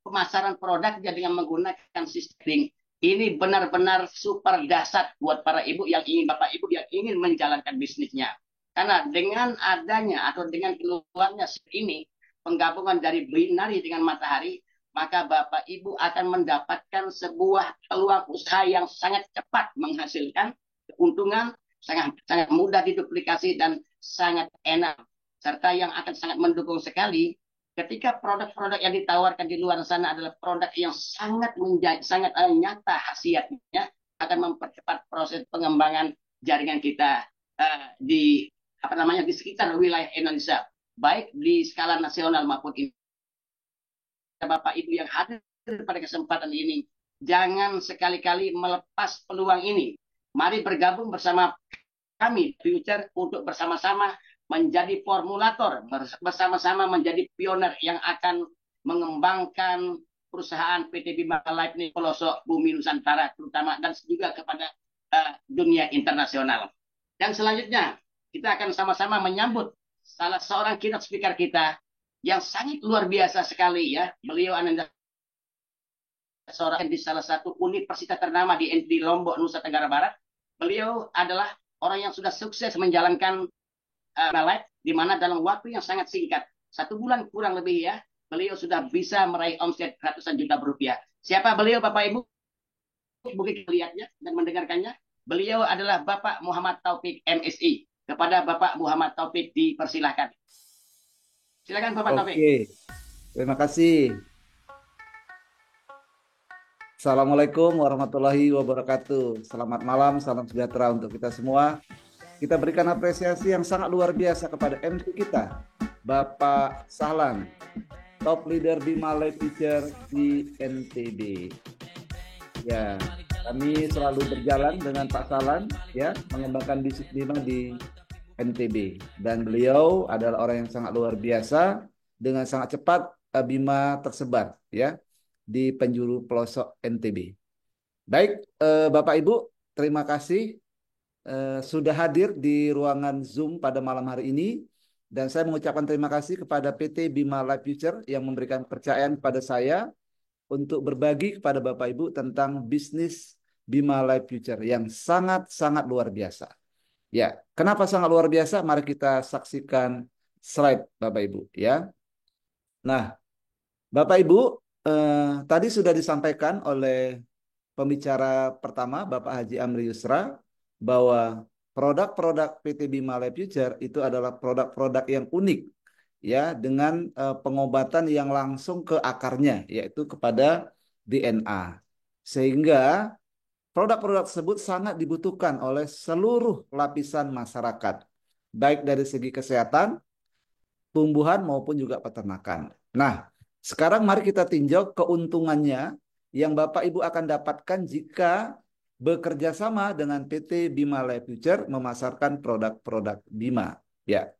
pemasaran produknya dengan menggunakan sistem ini benar-benar super dasar buat para ibu yang ingin, Bapak Ibu yang ingin menjalankan bisnisnya. Karena dengan adanya atau dengan keluarnya ini, penggabungan dari binari dengan matahari, maka Bapak Ibu akan mendapatkan sebuah peluang usaha yang sangat cepat menghasilkan keuntungan, sangat mudah diduplikasi dan sangat enak. Serta yang akan sangat mendukung sekali ketika produk-produk yang ditawarkan di luar sana adalah produk yang sangat nyata khasiatnya, akan mempercepat proses pengembangan jaringan kita di sekitar wilayah Indonesia, baik di skala nasional maupun Bapak Ibu yang hadir pada kesempatan ini, jangan sekali-kali melepas peluang ini. Mari bergabung bersama kami Future untuk bersama-sama menjadi formulator, bersama-sama menjadi pioner yang akan mengembangkan perusahaan PT Bima Life ini pelosok bumi Nusantara terutama, dan juga kepada dunia internasional. Dan selanjutnya kita akan sama-sama menyambut salah seorang keynote speaker kita yang sangat luar biasa sekali ya. Beliau adalah seorang di salah satu universitas ternama di Lombok, Nusa Tenggara Barat. Beliau adalah orang yang sudah sukses menjalankan Life, di mana dalam waktu yang sangat singkat, 1 bulan kurang lebih ya, beliau sudah bisa meraih omset ratusan juta rupiah. Siapa beliau Bapak Ibu? Mungkin melihatnya dan mendengarkannya. Beliau adalah Bapak Muhammad Taufik MSI. Kepada Bapak Muhammad Taufik dipersilahkan. Silakan Bapak Taufik. Oke, terima kasih. Assalamualaikum warahmatullahi wabarakatuh. Selamat malam, salam sejahtera untuk kita semua. Kita berikan apresiasi yang sangat luar biasa kepada MC kita, Bapak Sahlan, top leader Bima Life Future di NTB. Ya, kami selalu berjalan dengan Pak Sahlan, ya, mengembangkan bisnis Bima di NTB. Dan beliau adalah orang yang sangat luar biasa, dengan sangat cepat Bima tersebar, ya, di penjuru pelosok NTB. Baik, Bapak Ibu, terima kasih sudah hadir di ruangan Zoom pada malam hari ini, dan saya mengucapkan terima kasih kepada PT Bima Life Future yang memberikan kepercayaan kepada saya untuk berbagi kepada Bapak Ibu tentang bisnis Bima Life Future yang sangat-sangat luar biasa. Ya, kenapa sangat luar biasa? Mari kita saksikan slide Bapak Ibu, ya. Nah, Bapak Ibu, tadi sudah disampaikan oleh pembicara pertama Bapak Haji Amri Yusra bahwa produk-produk PT Bima Life Future itu adalah produk-produk yang unik, ya, dengan pengobatan yang langsung ke akarnya, yaitu kepada DNA. Sehingga produk-produk tersebut sangat dibutuhkan oleh seluruh lapisan masyarakat, baik dari segi kesehatan, tumbuhan maupun juga peternakan. Nah, sekarang mari kita tinjau keuntungannya yang Bapak Ibu akan dapatkan jika bekerja sama dengan PT Bima Life Future memasarkan produk-produk Bima. Ya.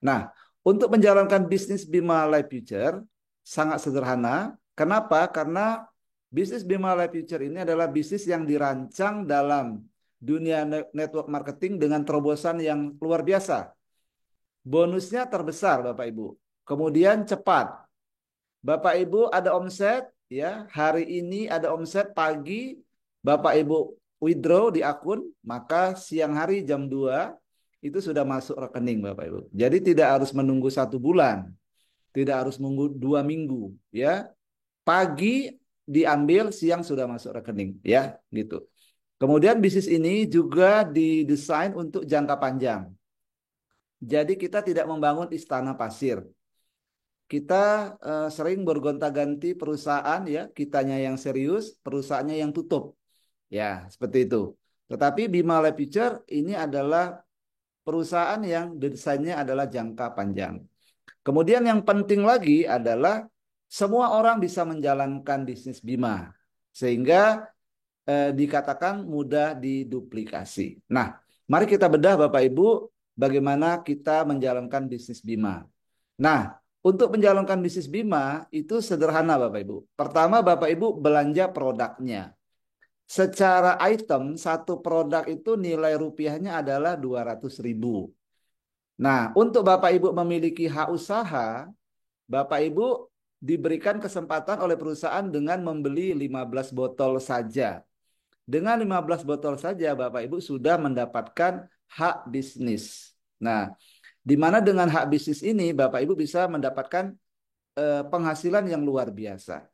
Nah, untuk menjalankan bisnis Bima Life Future sangat sederhana. Kenapa? Karena bisnis Bima Life Future ini adalah bisnis yang dirancang dalam dunia network marketing dengan terobosan yang luar biasa. Bonusnya terbesar Bapak Ibu. Kemudian cepat. Bapak Ibu ada omset, ya, hari ini ada omset pagi, Bapak Ibu withdraw di akun, maka siang hari jam 2 itu sudah masuk rekening Bapak Ibu. Jadi tidak harus menunggu 1 bulan, tidak harus menunggu 2 minggu, ya. Pagi diambil, siang sudah masuk rekening, ya, gitu. Kemudian bisnis ini juga didesain untuk jangka panjang. Jadi kita tidak membangun istana pasir. Kita sering bergonta-ganti perusahaan, ya, kitanya yang serius, perusahaannya yang tutup. Ya, seperti itu. Tetapi Bima Life Future ini adalah perusahaan yang desainnya adalah jangka panjang. Kemudian yang penting lagi adalah semua orang bisa menjalankan bisnis Bima. Sehingga dikatakan mudah diduplikasi. Nah, mari kita bedah Bapak Ibu bagaimana kita menjalankan bisnis Bima. Nah, untuk menjalankan bisnis Bima itu sederhana Bapak Ibu. Pertama Bapak Ibu belanja produknya. Secara item satu produk itu nilai rupiahnya adalah 200.000. Nah, untuk Bapak Ibu memiliki hak usaha, Bapak Ibu diberikan kesempatan oleh perusahaan dengan membeli 15 botol saja. Dengan 15 botol saja Bapak Ibu sudah mendapatkan hak bisnis. Nah, di mana dengan hak bisnis ini Bapak Ibu bisa mendapatkan penghasilan yang luar biasa.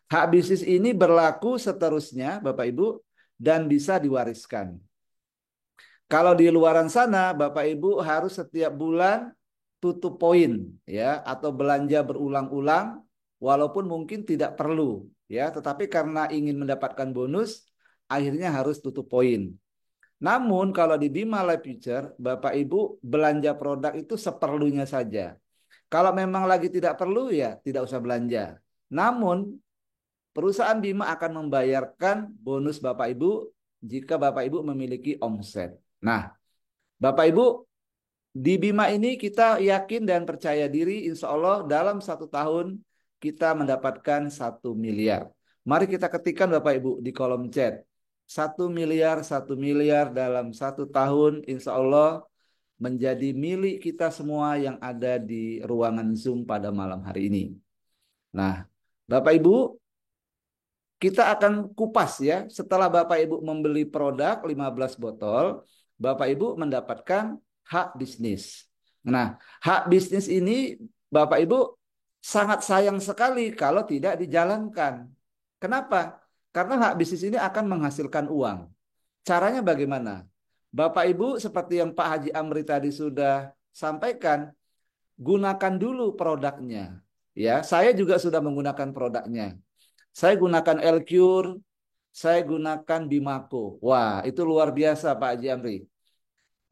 Hak bisnis ini berlaku seterusnya Bapak Ibu dan bisa diwariskan. Kalau di luaran sana Bapak Ibu harus setiap bulan tutup poin, ya, atau belanja berulang-ulang walaupun mungkin tidak perlu, ya, tetapi karena ingin mendapatkan bonus akhirnya harus tutup poin. Namun kalau di Bima Life Future Bapak Ibu belanja produk itu seperlunya saja. Kalau memang lagi tidak perlu ya tidak usah belanja. Namun perusahaan Bima akan membayarkan bonus Bapak Ibu jika Bapak Ibu memiliki omset. Nah, Bapak Ibu, di Bima ini kita yakin dan percaya diri insya Allah dalam 1 tahun kita mendapatkan 1 miliar. Mari kita ketikkan Bapak Ibu di kolom chat. 1 miliar, 1 miliar dalam 1 tahun insya Allah menjadi milik kita semua yang ada di ruangan Zoom pada malam hari ini. Nah, Bapak Ibu, kita akan kupas ya. Setelah Bapak Ibu membeli produk 15 botol, Bapak Ibu mendapatkan hak bisnis. Nah, hak bisnis ini Bapak Ibu sangat sayang sekali kalau tidak dijalankan. Kenapa? Karena hak bisnis ini akan menghasilkan uang. Caranya bagaimana? Bapak Ibu seperti yang Pak Haji Amri tadi sudah sampaikan, gunakan dulu produknya. Ya, saya juga sudah menggunakan produknya. Saya gunakan Elcure, saya gunakan Bimako. Wah, itu luar biasa Pak Haji Amri.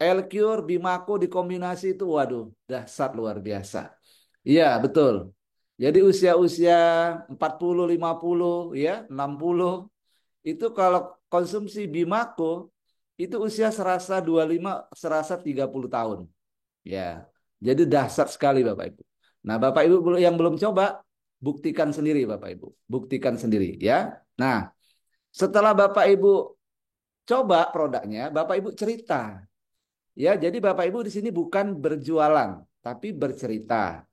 Elcure, Bimako dikombinasi itu, waduh, dahsyat luar biasa. Iya, betul. Jadi usia-usia 40, 50, ya, 60, itu kalau konsumsi Bimako, itu usia serasa 25, serasa 30 tahun. Ya, jadi dahsyat sekali Bapak Ibu. Nah, Bapak Ibu yang belum coba, buktikan sendiri Bapak Ibu. Buktikan sendiri ya. Nah, setelah Bapak Ibu coba produknya, Bapak Ibu cerita. Ya, jadi Bapak Ibu di sini bukan berjualan, tapi bercerita.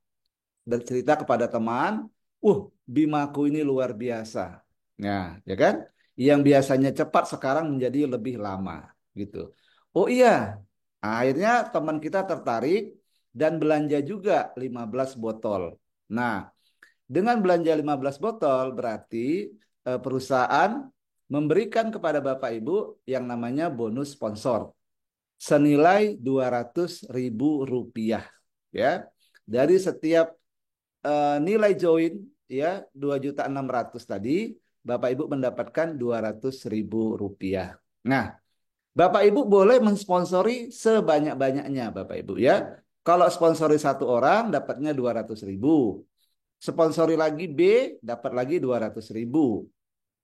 Bercerita kepada teman, Bimaku ini luar biasa. Nah, ya kan? Yang biasanya cepat sekarang menjadi lebih lama, gitu. Oh iya, akhirnya teman kita tertarik dan belanja juga 15 botol. Nah, dengan belanja 15 botol berarti perusahaan memberikan kepada Bapak Ibu yang namanya bonus sponsor senilai 200.000 rupiah, ya. Dari setiap nilai join, ya, 2.600.000 tadi, Bapak Ibu mendapatkan 200.000 rupiah. Nah, Bapak Ibu boleh mensponsori sebanyak-banyaknya Bapak Ibu, ya. Kalau sponsori satu orang dapatnya 200.000. Sponsori lagi B dapat lagi 200.000,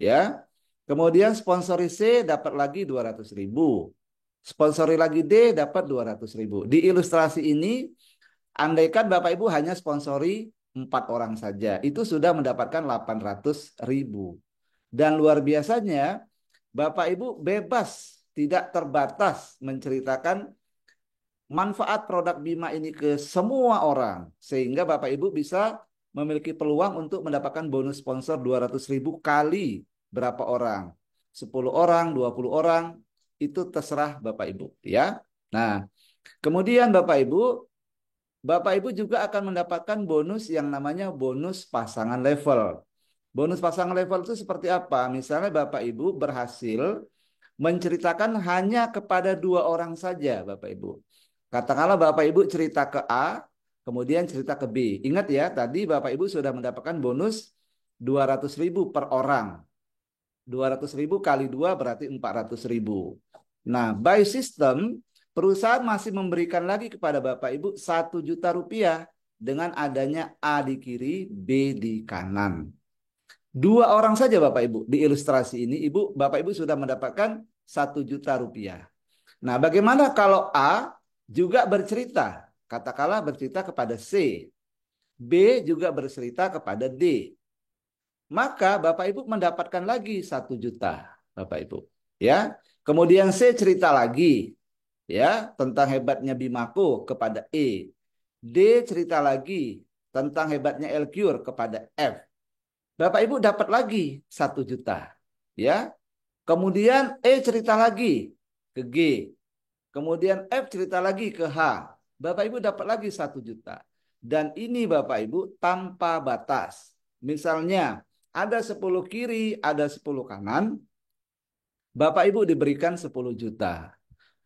ya. Kemudian sponsori C dapat lagi 200.000. Sponsori lagi D dapat 200.000. Di ilustrasi ini, andaikan Bapak Ibu hanya sponsori 4 orang saja, itu sudah mendapatkan 800.000. Dan luar biasanya, Bapak Ibu bebas, tidak terbatas menceritakan manfaat produk Bima ini ke semua orang. Sehingga Bapak Ibu bisa memiliki peluang untuk mendapatkan bonus sponsor 200.000 kali berapa orang. 10 orang, 20 orang, itu terserah Bapak Ibu, ya. Nah, kemudian Bapak Ibu juga akan mendapatkan bonus yang namanya bonus pasangan level. Bonus pasangan level itu seperti apa? Misalnya Bapak Ibu berhasil menceritakan hanya kepada 2 orang saja, Bapak Ibu. Katakanlah Bapak Ibu cerita ke A, kemudian cerita ke B. Ingat ya, tadi Bapak Ibu sudah mendapatkan bonus 200.000 per orang. 200.000 kali 2 berarti 400.000. Nah, by system, perusahaan masih memberikan lagi kepada Bapak Ibu 1 juta rupiah dengan adanya A di kiri, B di kanan. 2 orang saja Bapak Ibu. Di ilustrasi ini, Bapak Ibu sudah mendapatkan 1 juta rupiah. Nah, bagaimana kalau A juga bercerita? Katakanlah bercerita kepada C. B juga bercerita kepada D. Maka Bapak Ibu mendapatkan lagi 1 juta, Bapak Ibu. Ya. Kemudian C cerita lagi, ya, tentang hebatnya Bimako kepada E. D cerita lagi tentang hebatnya Elcure kepada F. Bapak Ibu dapat lagi 1 juta, ya. Kemudian E cerita lagi ke G. Kemudian F cerita lagi ke H. Bapak Ibu dapat lagi 1 juta. Dan ini Bapak Ibu tanpa batas. Misalnya ada 10 kiri, ada 10 kanan. Bapak Ibu diberikan 10 juta.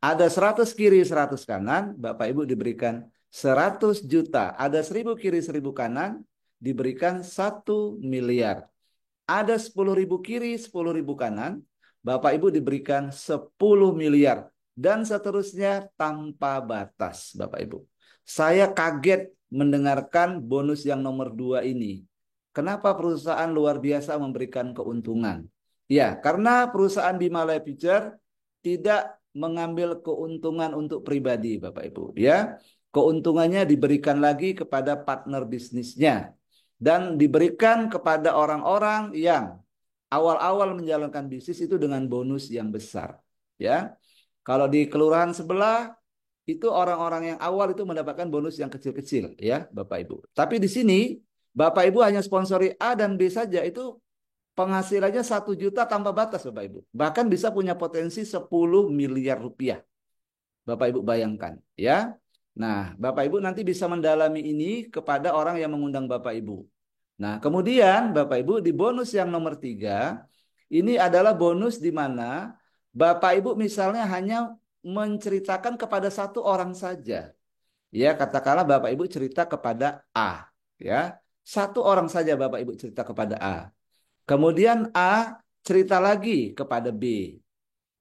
Ada 100 kiri, 100 kanan. Bapak Ibu diberikan 100 juta. Ada 1000 kiri, 1000 kanan. Diberikan 1 miliar. Ada 10.000 kiri, 10.000 kanan. Bapak Ibu diberikan 10 miliar. Dan seterusnya tanpa batas, Bapak Ibu. Saya kaget mendengarkan bonus yang nomor 2 ini. Kenapa perusahaan luar biasa memberikan keuntungan? Ya, karena perusahaan Bima Life Future tidak mengambil keuntungan untuk pribadi, Bapak Ibu. Ya, keuntungannya diberikan lagi kepada partner bisnisnya dan diberikan kepada orang-orang yang awal-awal menjalankan bisnis itu dengan bonus yang besar. Ya, kalau di kelurahan sebelah itu orang-orang yang awal itu mendapatkan bonus yang kecil-kecil, ya, Bapak Ibu. Tapi di sini Bapak Ibu hanya sponsori A dan B saja, itu penghasilannya 1 juta tanpa batas, Bapak Ibu. Bahkan bisa punya potensi 10 miliar rupiah. Bapak Ibu bayangkan, ya. Nah, Bapak Ibu nanti bisa mendalami ini kepada orang yang mengundang Bapak Ibu. Nah, kemudian Bapak Ibu di bonus yang nomor 3, ini adalah bonus di mana Bapak Ibu misalnya hanya menceritakan kepada 1 orang saja. Ya, katakanlah Bapak Ibu cerita kepada A, ya. 1 orang saja Bapak Ibu cerita kepada A. Kemudian A cerita lagi kepada B.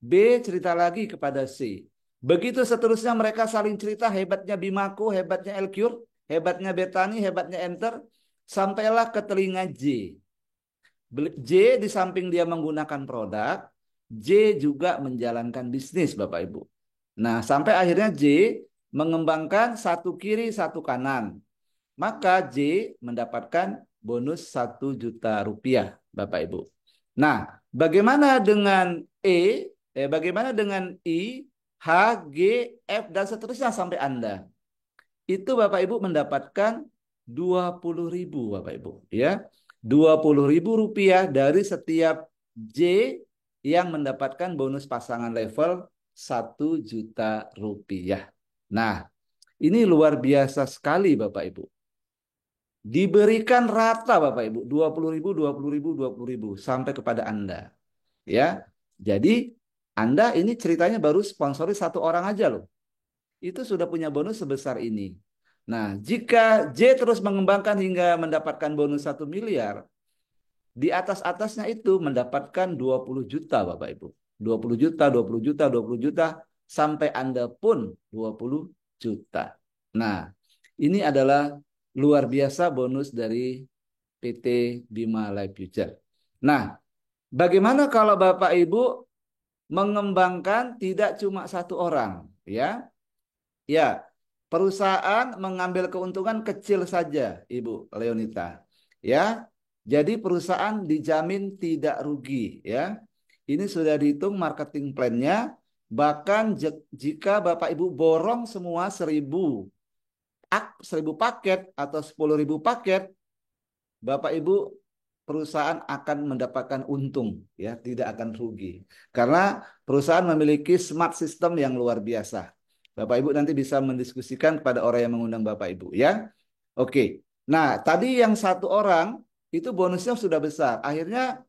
B cerita lagi kepada C. Begitu seterusnya mereka saling cerita hebatnya Bimaco, hebatnya Elcure, hebatnya Betani, hebatnya Enter, sampailah ke telinga J. J di samping dia menggunakan produk, J juga menjalankan bisnis Bapak Ibu. Nah, sampai akhirnya J mengembangkan satu kiri, satu kanan. Maka J mendapatkan bonus 1 juta rupiah Bapak Ibu. Nah, bagaimana dengan E? Bagaimana dengan I, H, G, F, dan seterusnya sampai Anda? Itu Bapak Ibu mendapatkan 20.000 Bapak Ibu. Ya, 20.000 rupiah dari setiap J yang mendapatkan bonus pasangan level 1 juta rupiah. Nah, ini luar biasa sekali Bapak Ibu. Diberikan rata Bapak Ibu, 20.000, 20.000, 20.000 sampai kepada Anda. Ya. Jadi Anda ini ceritanya baru sponsori satu orang aja loh. Itu sudah punya bonus sebesar ini. Nah, jika J terus mengembangkan hingga mendapatkan bonus 1 miliar, di atas-atasnya itu mendapatkan 20 juta Bapak Ibu. 20 juta, 20 juta, 20 juta, sampai Anda pun 20 juta. Nah, ini adalah luar biasa bonus dari PT Bima Life Future. Nah, bagaimana kalau Bapak Ibu mengembangkan tidak cuma satu orang, ya? Ya, perusahaan mengambil keuntungan kecil saja, Ibu Leonita. Ya, jadi perusahaan dijamin tidak rugi, ya. Ini sudah dihitung marketing plan-nya. Bahkan jika Bapak Ibu borong semua 1.000 paket atau 10.000 paket, Bapak Ibu perusahaan akan mendapatkan untung, ya, tidak akan rugi. Karena perusahaan memiliki smart system yang luar biasa. Bapak Ibu nanti bisa mendiskusikan kepada orang yang mengundang Bapak Ibu, ya. Oke. Nah, tadi yang satu orang itu bonusnya sudah besar. Akhirnya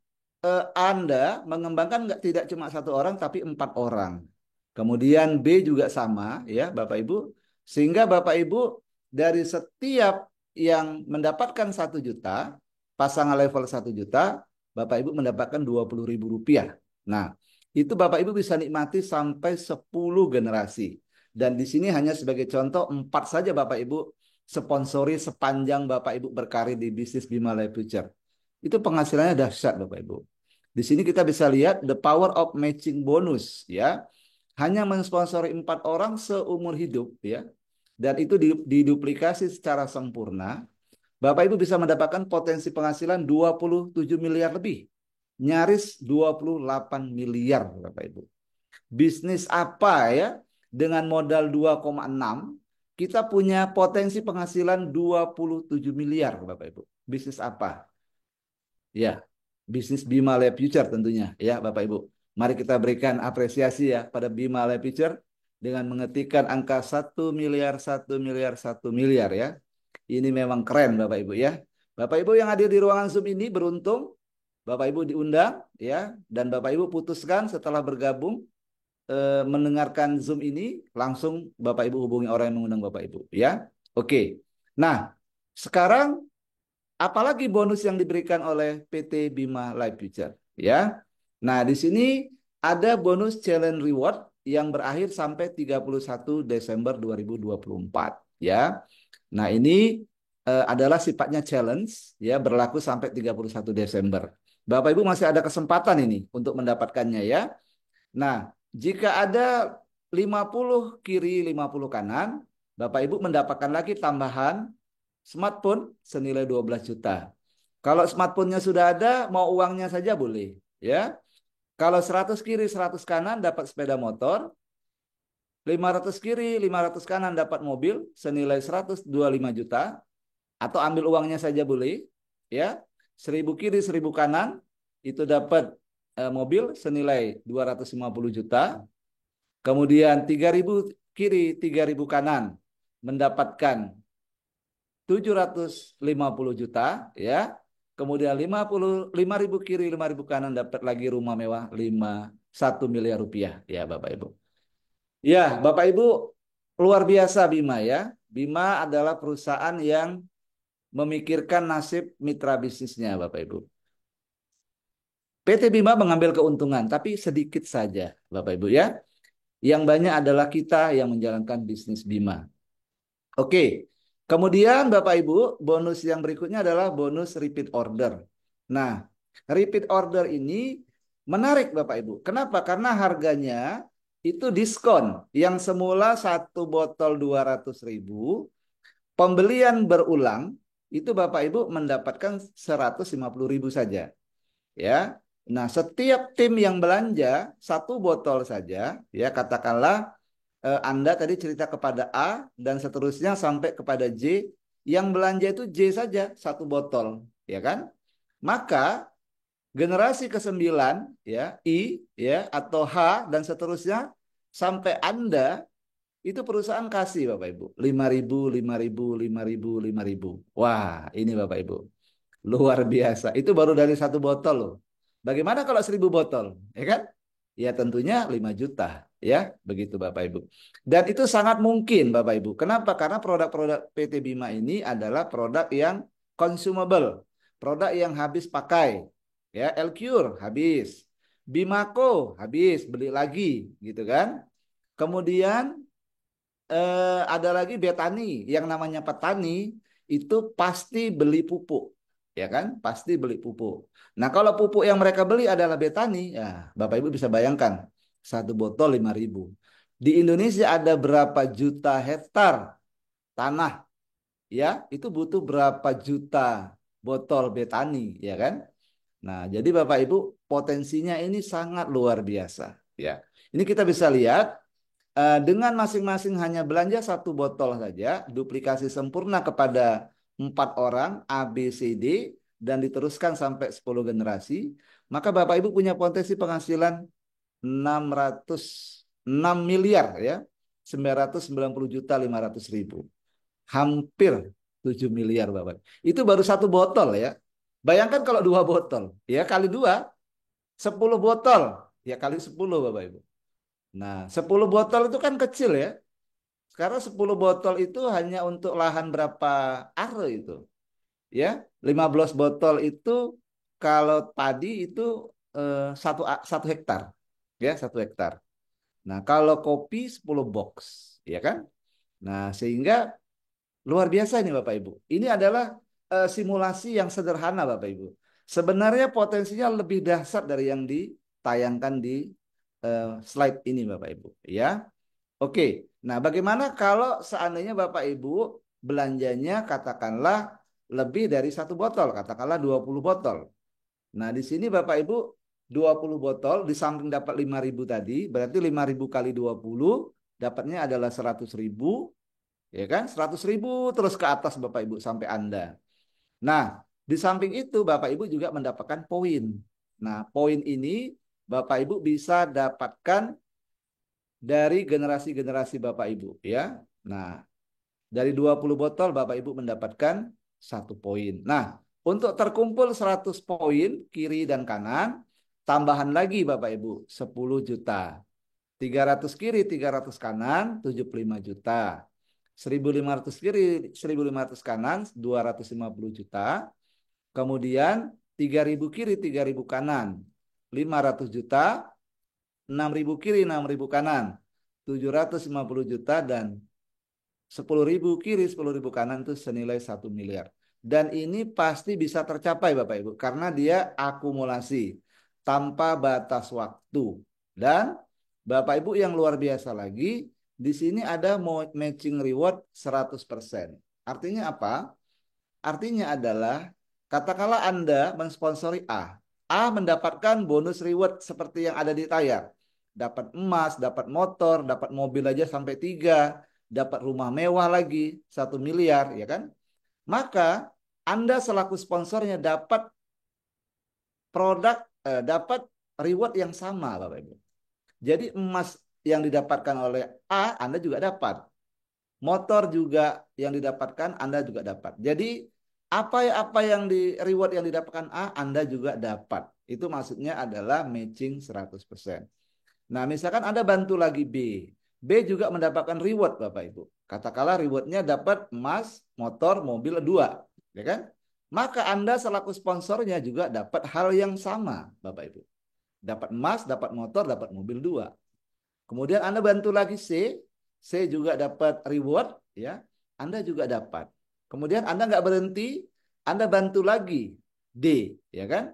Anda mengembangkan tidak cuma satu orang tapi 4 orang. Kemudian B juga sama, ya, Bapak Ibu. Sehingga Bapak Ibu dari setiap yang mendapatkan 1 juta, pasangan level 1 juta, Bapak Ibu mendapatkan 20.000 rupiah. Nah, itu Bapak Ibu bisa nikmati sampai 10 generasi. Dan di sini hanya sebagai contoh 4 saja Bapak Ibu sponsori sepanjang Bapak Ibu berkarir di bisnis Bima Life Future. Itu penghasilannya dahsyat Bapak Ibu. Di sini kita bisa lihat the power of matching bonus, ya. Hanya mensponsori 4 orang seumur hidup, ya. Dan itu diduplikasi secara sempurna. Bapak Ibu bisa mendapatkan potensi penghasilan 27 miliar lebih. Nyaris 28 miliar Bapak Ibu. Bisnis apa, ya? Dengan modal 2,6 kita punya potensi penghasilan 27 miliar Bapak Ibu. Bisnis apa? Ya, bisnis Bima Life Future tentunya, ya Bapak Ibu. Mari kita berikan apresiasi ya pada Bima Life Future dengan mengetikkan angka 1 miliar, 1 miliar, 1 miliar, ya. Ini memang keren Bapak Ibu, ya. Bapak Ibu yang hadir di ruangan Zoom ini beruntung Bapak Ibu diundang, ya, dan Bapak Ibu putuskan setelah bergabung mendengarkan Zoom ini, langsung Bapak Ibu hubungi orang yang mengundang Bapak Ibu, ya. Oke. Nah, sekarang apalagi bonus yang diberikan oleh PT Bima Life Future, ya. Nah, di sini ada bonus challenge reward yang berakhir sampai 31 Desember 2024, ya. Nah, ini adalah sifatnya challenge, ya, berlaku sampai 31 Desember. Bapak Ibu masih ada kesempatan ini untuk mendapatkannya, ya. Nah, jika ada 50 kiri, 50 kanan, Bapak Ibu mendapatkan lagi tambahan smartphone senilai 12 juta. Kalau smartphone-nya sudah ada, mau uangnya saja boleh, ya. Kalau 100 kiri, 100 kanan dapat sepeda motor, 500 kiri, 500 kanan dapat mobil senilai 125 juta, atau ambil uangnya saja boleh, ya. 1000 kiri, 1000 kanan itu dapat mobil senilai 250 juta. Kemudian 3000 kiri, 3000 kanan mendapatkan 750 juta, ya. Kemudian 5.000 kiri, 5.000 kanan dapat lagi rumah mewah 1 miliar rupiah, ya Bapak Ibu. Ya, Bapak Ibu, luar biasa Bima, ya. Bima adalah perusahaan yang memikirkan nasib mitra bisnisnya, Bapak Ibu. PT Bima mengambil keuntungan, tapi sedikit saja, Bapak Ibu, ya. Yang banyak adalah kita yang menjalankan bisnis Bima. Oke. Kemudian Bapak Ibu, bonus yang berikutnya adalah bonus repeat order. Nah, repeat order ini menarik Bapak Ibu. Kenapa? Karena harganya itu diskon. Yang semula satu botol 200.000, pembelian berulang itu Bapak Ibu mendapatkan 150.000 saja. Ya. Nah, setiap tim yang belanja satu botol saja, ya katakanlah Anda tadi cerita kepada A dan seterusnya sampai kepada J, yang belanja itu J saja satu botol, ya kan? Maka generasi ke-9 ya, I ya atau H dan seterusnya sampai Anda itu perusahaan kasih Bapak Ibu 5.000, 5.000, 5.000, 5.000. Wah, ini Bapak Ibu. Luar biasa. Itu baru dari satu botol loh. Bagaimana kalau 1.000 botol? Ya kan? Ya tentunya 5 juta. Ya, begitu Bapak Ibu. Dan itu sangat mungkin Bapak Ibu. Kenapa? Karena produk-produk PT Bima ini adalah produk yang consumable. Produk yang habis pakai. Ya, Elcure habis. Bimaco habis, beli lagi. Gitu kan? Kemudian ada lagi Betani. Yang namanya petani itu pasti beli pupuk. Ya kan? Pasti beli pupuk. Nah, kalau pupuk yang mereka beli adalah Betani, ya Bapak Ibu bisa bayangkan satu botol 5.000. Di Indonesia ada berapa juta hektar tanah, ya? Itu butuh berapa juta botol Betani, ya kan? Nah, jadi Bapak Ibu potensinya ini sangat luar biasa, ya. Ini kita bisa lihat dengan masing-masing hanya belanja satu botol saja, duplikasi sempurna kepada 4 orang A, B, C, D, dan diteruskan sampai 10 generasi, maka Bapak Ibu punya potensi penghasilan 606 miliar ya, 990.500.000. Hampir 7 miliar Bapak. Itu baru satu botol ya. Bayangkan kalau 2 botol, ya kali 2, 10 botol, ya kali 10 Bapak Ibu. Nah, 10 botol itu kan kecil ya. Sekarang 10 botol itu hanya untuk lahan berapa are itu? Ya, 15 botol itu kalau padi itu satu hektar. Ya, 1 hektar. Nah, kalau kopi 10 box, ya kan? Nah, sehingga luar biasa ini Bapak Ibu. Ini adalah simulasi yang sederhana Bapak Ibu. Sebenarnya potensinya lebih dahsyat dari yang ditayangkan di slide ini Bapak Ibu. Ya, oke. Nah, bagaimana kalau seandainya Bapak Ibu belanjanya katakanlah lebih dari satu botol, katakanlah 20 botol. Nah, di sini Bapak Ibu 20 botol di samping dapat 5.000 tadi, berarti 5.000 kali 20 dapatnya adalah 100.000, ya kan? 100.000 terus ke atas Bapak Ibu sampai Anda. Nah, di samping itu Bapak Ibu juga mendapatkan poin. Nah, poin ini Bapak Ibu bisa dapatkan dari generasi-generasi Bapak Ibu ya. Nah, dari 20 botol Bapak Ibu mendapatkan 1 poin. Nah, untuk terkumpul 100 poin kiri dan kanan, tambahan lagi Bapak Ibu 10 juta. 300 kiri, 300 kanan, 75 juta. 1.500 kiri, 1.500 kanan, 250 juta. Kemudian 3.000 kiri, 3.000 kanan, 500 juta. 6.000 kiri, 6.000 kanan, 750 juta, dan 10.000 kiri, 10.000 kanan itu senilai 1 miliar. Dan ini pasti bisa tercapai Bapak Ibu karena dia akumulasi tanpa batas waktu. Dan Bapak Ibu yang luar biasa lagi, di sini ada matching reward 100%. Artinya apa? Artinya adalah katakanlah Anda mensponsori A. A mendapatkan bonus reward seperti yang ada di layar. Dapat emas, dapat motor, dapat mobil aja sampai 3, dapat rumah mewah lagi 1 miliar, ya kan? Maka Anda selaku sponsornya dapat dapat reward yang sama, Bapak Ibu. Jadi emas yang didapatkan oleh A, Anda juga dapat. Motor juga yang didapatkan Anda juga dapat. Jadi apa yang di reward yang didapatkan A, Anda juga dapat. Itu maksudnya adalah matching 100%. Nah, misalkan Anda bantu lagi B. B juga mendapatkan reward Bapak Ibu. Katakanlah rewardnya dapat emas, motor, mobil 2. Ya kan? Maka Anda selaku sponsornya juga dapat hal yang sama Bapak Ibu. Dapat emas, dapat motor, dapat mobil 2. Kemudian Anda bantu lagi C juga dapat reward, ya. Anda juga dapat. Kemudian Anda nggak berhenti, Anda bantu lagi D, ya kan?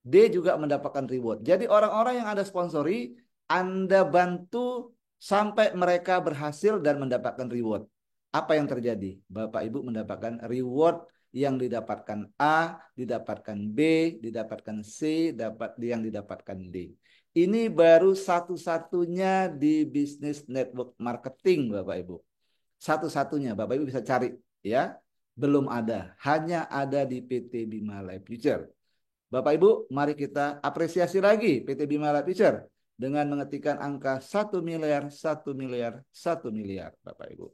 D juga mendapatkan reward. Jadi orang-orang yang Anda sponsori, Anda bantu sampai mereka berhasil dan mendapatkan reward. Apa yang terjadi? Bapak Ibu mendapatkan reward yang didapatkan A, didapatkan B, didapatkan C, yang didapatkan D. Ini baru satu-satunya di bisnis network marketing, Bapak Ibu. Satu-satunya, Bapak Ibu bisa cari, ya. Belum ada, hanya ada di PT Bima Life Future. Bapak Ibu, mari kita apresiasi lagi PT Bima Life Future dengan mengetikkan angka 1 miliar, 1 miliar, 1 miliar, Bapak Ibu.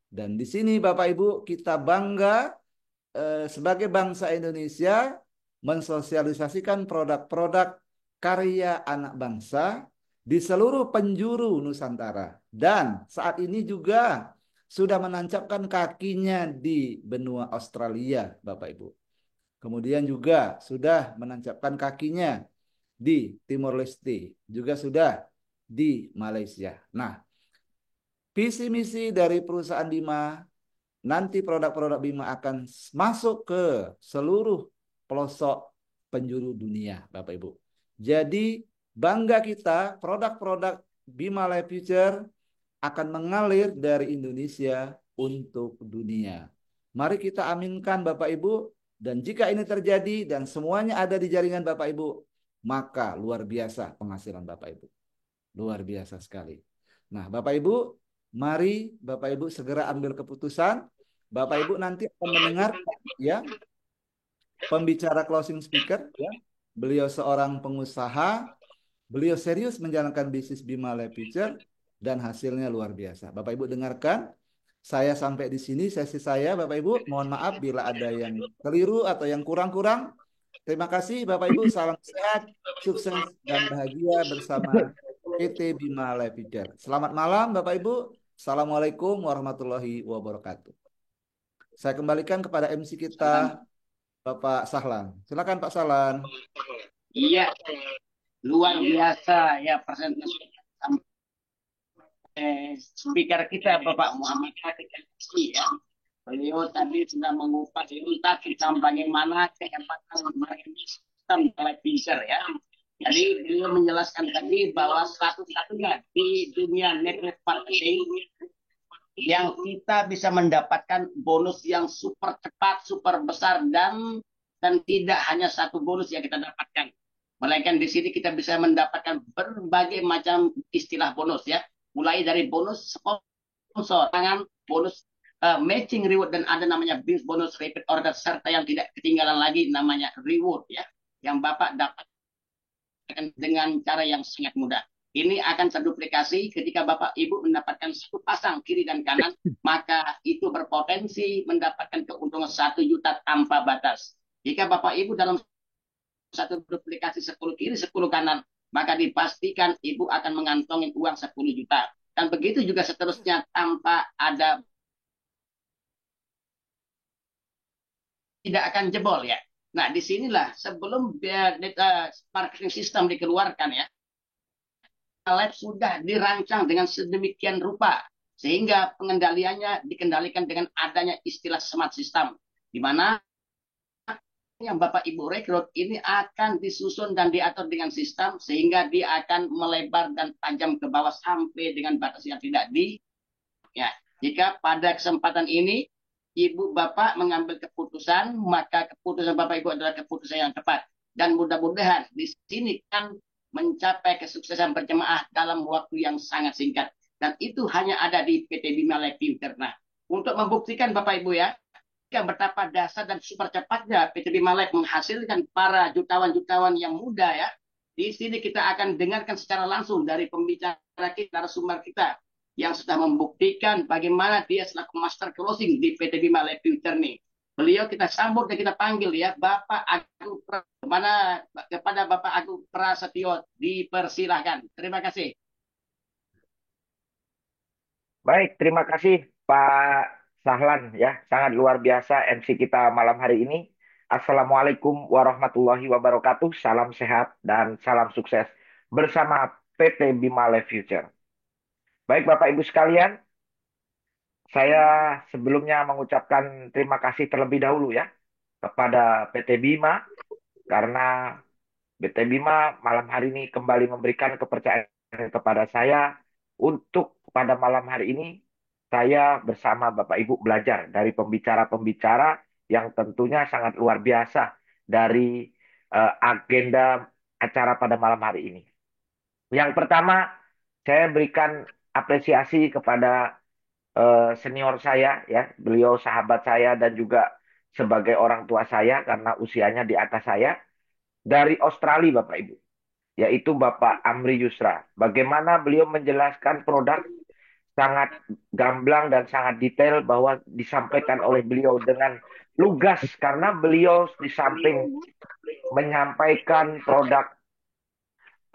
Dan di sini Bapak Ibu kita bangga sebagai bangsa Indonesia mensosialisasikan produk-produk karya anak bangsa di seluruh penjuru Nusantara. Dan saat ini juga sudah menancapkan kakinya di benua Australia, Bapak Ibu. Kemudian juga sudah menancapkan kakinya di Timor Leste, juga sudah di Malaysia. Nah, visi misi dari perusahaan Bima, nanti produk-produk Bima akan masuk ke seluruh pelosok penjuru dunia, Bapak Ibu. Jadi bangga kita, produk-produk Bima Life Future akan mengalir dari Indonesia untuk dunia. Mari kita aminkan Bapak Ibu, dan jika ini terjadi dan semuanya ada di jaringan Bapak Ibu, maka luar biasa penghasilan Bapak Ibu. Luar biasa sekali. Nah, Bapak Ibu, mari Bapak Ibu segera ambil keputusan. Bapak Ibu nanti akan mendengar, ya, pembicara closing speaker, ya. Beliau seorang pengusaha, beliau serius menjalankan bisnis Bima Life Future dan hasilnya luar biasa. Bapak Ibu dengarkan. Saya sampai di sini sesi saya, Bapak Ibu. Mohon maaf bila ada yang keliru atau yang kurang-kurang. Terima kasih Bapak Ibu. Salam sehat, sukses, dan bahagia bersama PT Bima Life Future. Selamat malam Bapak Ibu. Assalamualaikum warahmatullahi wabarakatuh. Saya kembalikan kepada MC kita, Bapak Sahlan. Silakan Pak Sahlan. Iya, luar biasa ya presentasi speaker kita Bapak Muhammad Hadi ya. Beliau tadi sudah mengupas tuntas tentang bagaimana kehebatan sistem televisi ya. Jadi beliau menjelaskan tadi bahwa satu-satunya di dunia network marketing yang kita bisa mendapatkan bonus yang super cepat, super besar dan tidak hanya satu bonus yang kita dapatkan. Melainkan di sini kita bisa mendapatkan berbagai macam istilah bonus ya. Mulai dari bonus sponsor, bonus matching reward, dan ada namanya bonus repeat order, serta yang tidak ketinggalan lagi namanya reward ya, yang Bapak dapatkan dengan cara yang sangat mudah. Ini akan terduplikasi ketika Bapak Ibu mendapatkan satu pasang kiri dan kanan, maka itu berpotensi mendapatkan keuntungan 1 juta tanpa batas. Jika Bapak Ibu dalam satu duplikasi 10 kiri 10 kanan, maka dipastikan Ibu akan mengantongi uang 10 juta. Dan begitu juga seterusnya tanpa ada, tidak akan jebol ya. Nah, disinilah sebelum data marketing system dikeluarkan ya, Live sudah dirancang dengan sedemikian rupa sehingga pengendaliannya dikendalikan dengan adanya istilah smart system, di mana yang Bapak Ibu rekrut ini akan disusun dan diatur dengan sistem sehingga dia akan melebar dan tajam ke bawah sampai dengan batas yang tidak ya. Jika pada kesempatan ini Ibu Bapak mengambil keputusan, maka keputusan Bapak Ibu adalah keputusan yang tepat, dan mudah-mudahan di sini kan mencapai kesuksesan berjemaah dalam waktu yang sangat singkat, dan itu hanya ada di PT Bima Life Future. Nah, untuk membuktikan Bapak Ibu ya, betapa dasar dan super cepatnya PT Bima Life menghasilkan para jutawan-jutawan yang muda ya. Di sini kita akan dengarkan secara langsung dari pembicara kita, narasumber kita, yang sudah membuktikan bagaimana dia selaku master closing di PT Bima Life Future nih. Beliau kita sambut dan kita panggil ya, Bapak Agung kepada Bapak Agung Prasetyo, dipersilahkan. Terima kasih. Baik, terima kasih Pak Sahlan ya, sangat luar biasa MC kita malam hari ini. Assalamualaikum warahmatullahi wabarakatuh. Salam sehat dan salam sukses bersama PT Bima Life Future. Baik Bapak Ibu sekalian, saya sebelumnya mengucapkan terima kasih terlebih dahulu ya kepada PT Bima karena PT Bima malam hari ini kembali memberikan kepercayaan kepada saya untuk pada malam hari ini saya bersama Bapak Ibu belajar dari pembicara-pembicara yang tentunya sangat luar biasa dari agenda acara pada malam hari ini. Yang pertama, saya berikan apresiasi kepada senior saya, ya, beliau sahabat saya dan juga sebagai orang tua saya karena usianya di atas saya dari Australia, Bapak Ibu, yaitu Bapak Amri Yusra. Bagaimana beliau menjelaskan produk sangat gamblang dan sangat detail bahwa disampaikan oleh beliau dengan lugas karena beliau di samping menyampaikan produk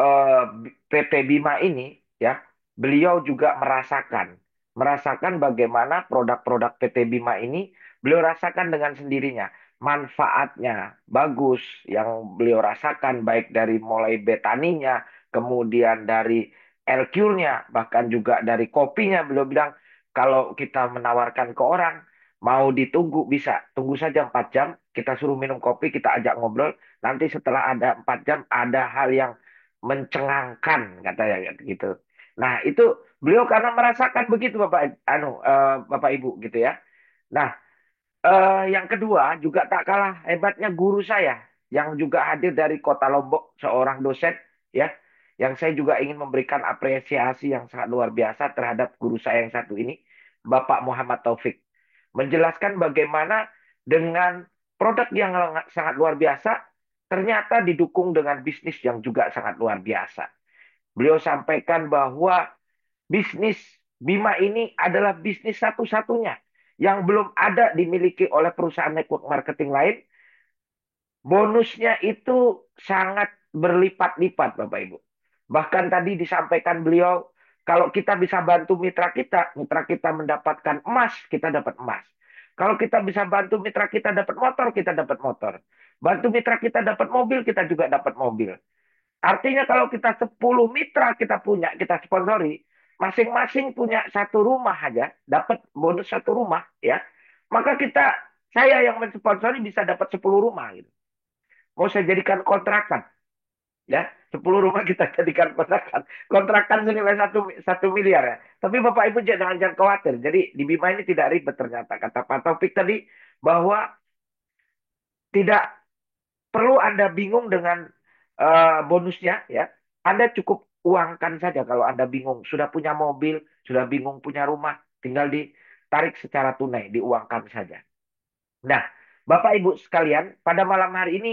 eh, PT Bima ini ya, beliau juga merasakan bagaimana produk-produk PT Bima ini beliau rasakan dengan sendirinya. Manfaatnya bagus yang beliau rasakan baik dari mulai betaninya, kemudian dari LQ-nya, bahkan juga dari kopinya. Beliau bilang kalau kita menawarkan ke orang mau ditunggu bisa, tunggu saja 4 jam, kita suruh minum kopi, kita ajak ngobrol, nanti setelah ada 4 jam ada hal yang mencengangkan katanya gitu. Nah, itu beliau karena merasakan begitu Bapak Ibu gitu ya. Nah, yang kedua juga tak kalah hebatnya guru saya yang juga hadir dari Kota Lombok, seorang dosen ya, yang saya juga ingin memberikan apresiasi yang sangat luar biasa terhadap guru saya yang satu ini, Bapak Muhammad Taufik. Menjelaskan bagaimana dengan produk yang sangat luar biasa ternyata didukung dengan bisnis yang juga sangat luar biasa. Beliau sampaikan bahwa bisnis Bima ini adalah bisnis satu-satunya yang belum ada dimiliki oleh perusahaan network marketing lain. Bonusnya itu sangat berlipat-lipat, Bapak Ibu. Bahkan tadi disampaikan beliau, kalau kita bisa bantu mitra kita mendapatkan emas, kita dapat emas. Kalau kita bisa bantu mitra kita dapat motor, kita dapat motor. Bantu mitra kita dapat mobil, kita juga dapat mobil. Artinya kalau kita 10 mitra kita punya, kita sponsori, masing-masing punya satu rumah aja, dapat bonus satu rumah, ya. Maka saya yang mensponsori bisa dapat 10 rumah. Gitu. Mau saya jadikan kontrakan, ya. 10 rumah kita jadikan kontrakan. Kontrakan senilai satu miliar ya. Tapi Bapak Ibu jangan khawatir. Jadi di Bima ini tidak ribet ternyata. Kata Pak Taufik tadi bahwa tidak perlu Anda bingung dengan bonusnya ya. Anda cukup uangkan saja kalau Anda bingung. Sudah punya mobil, sudah bingung punya rumah, tinggal ditarik secara tunai, diuangkan saja. Nah, Bapak Ibu sekalian, pada malam hari ini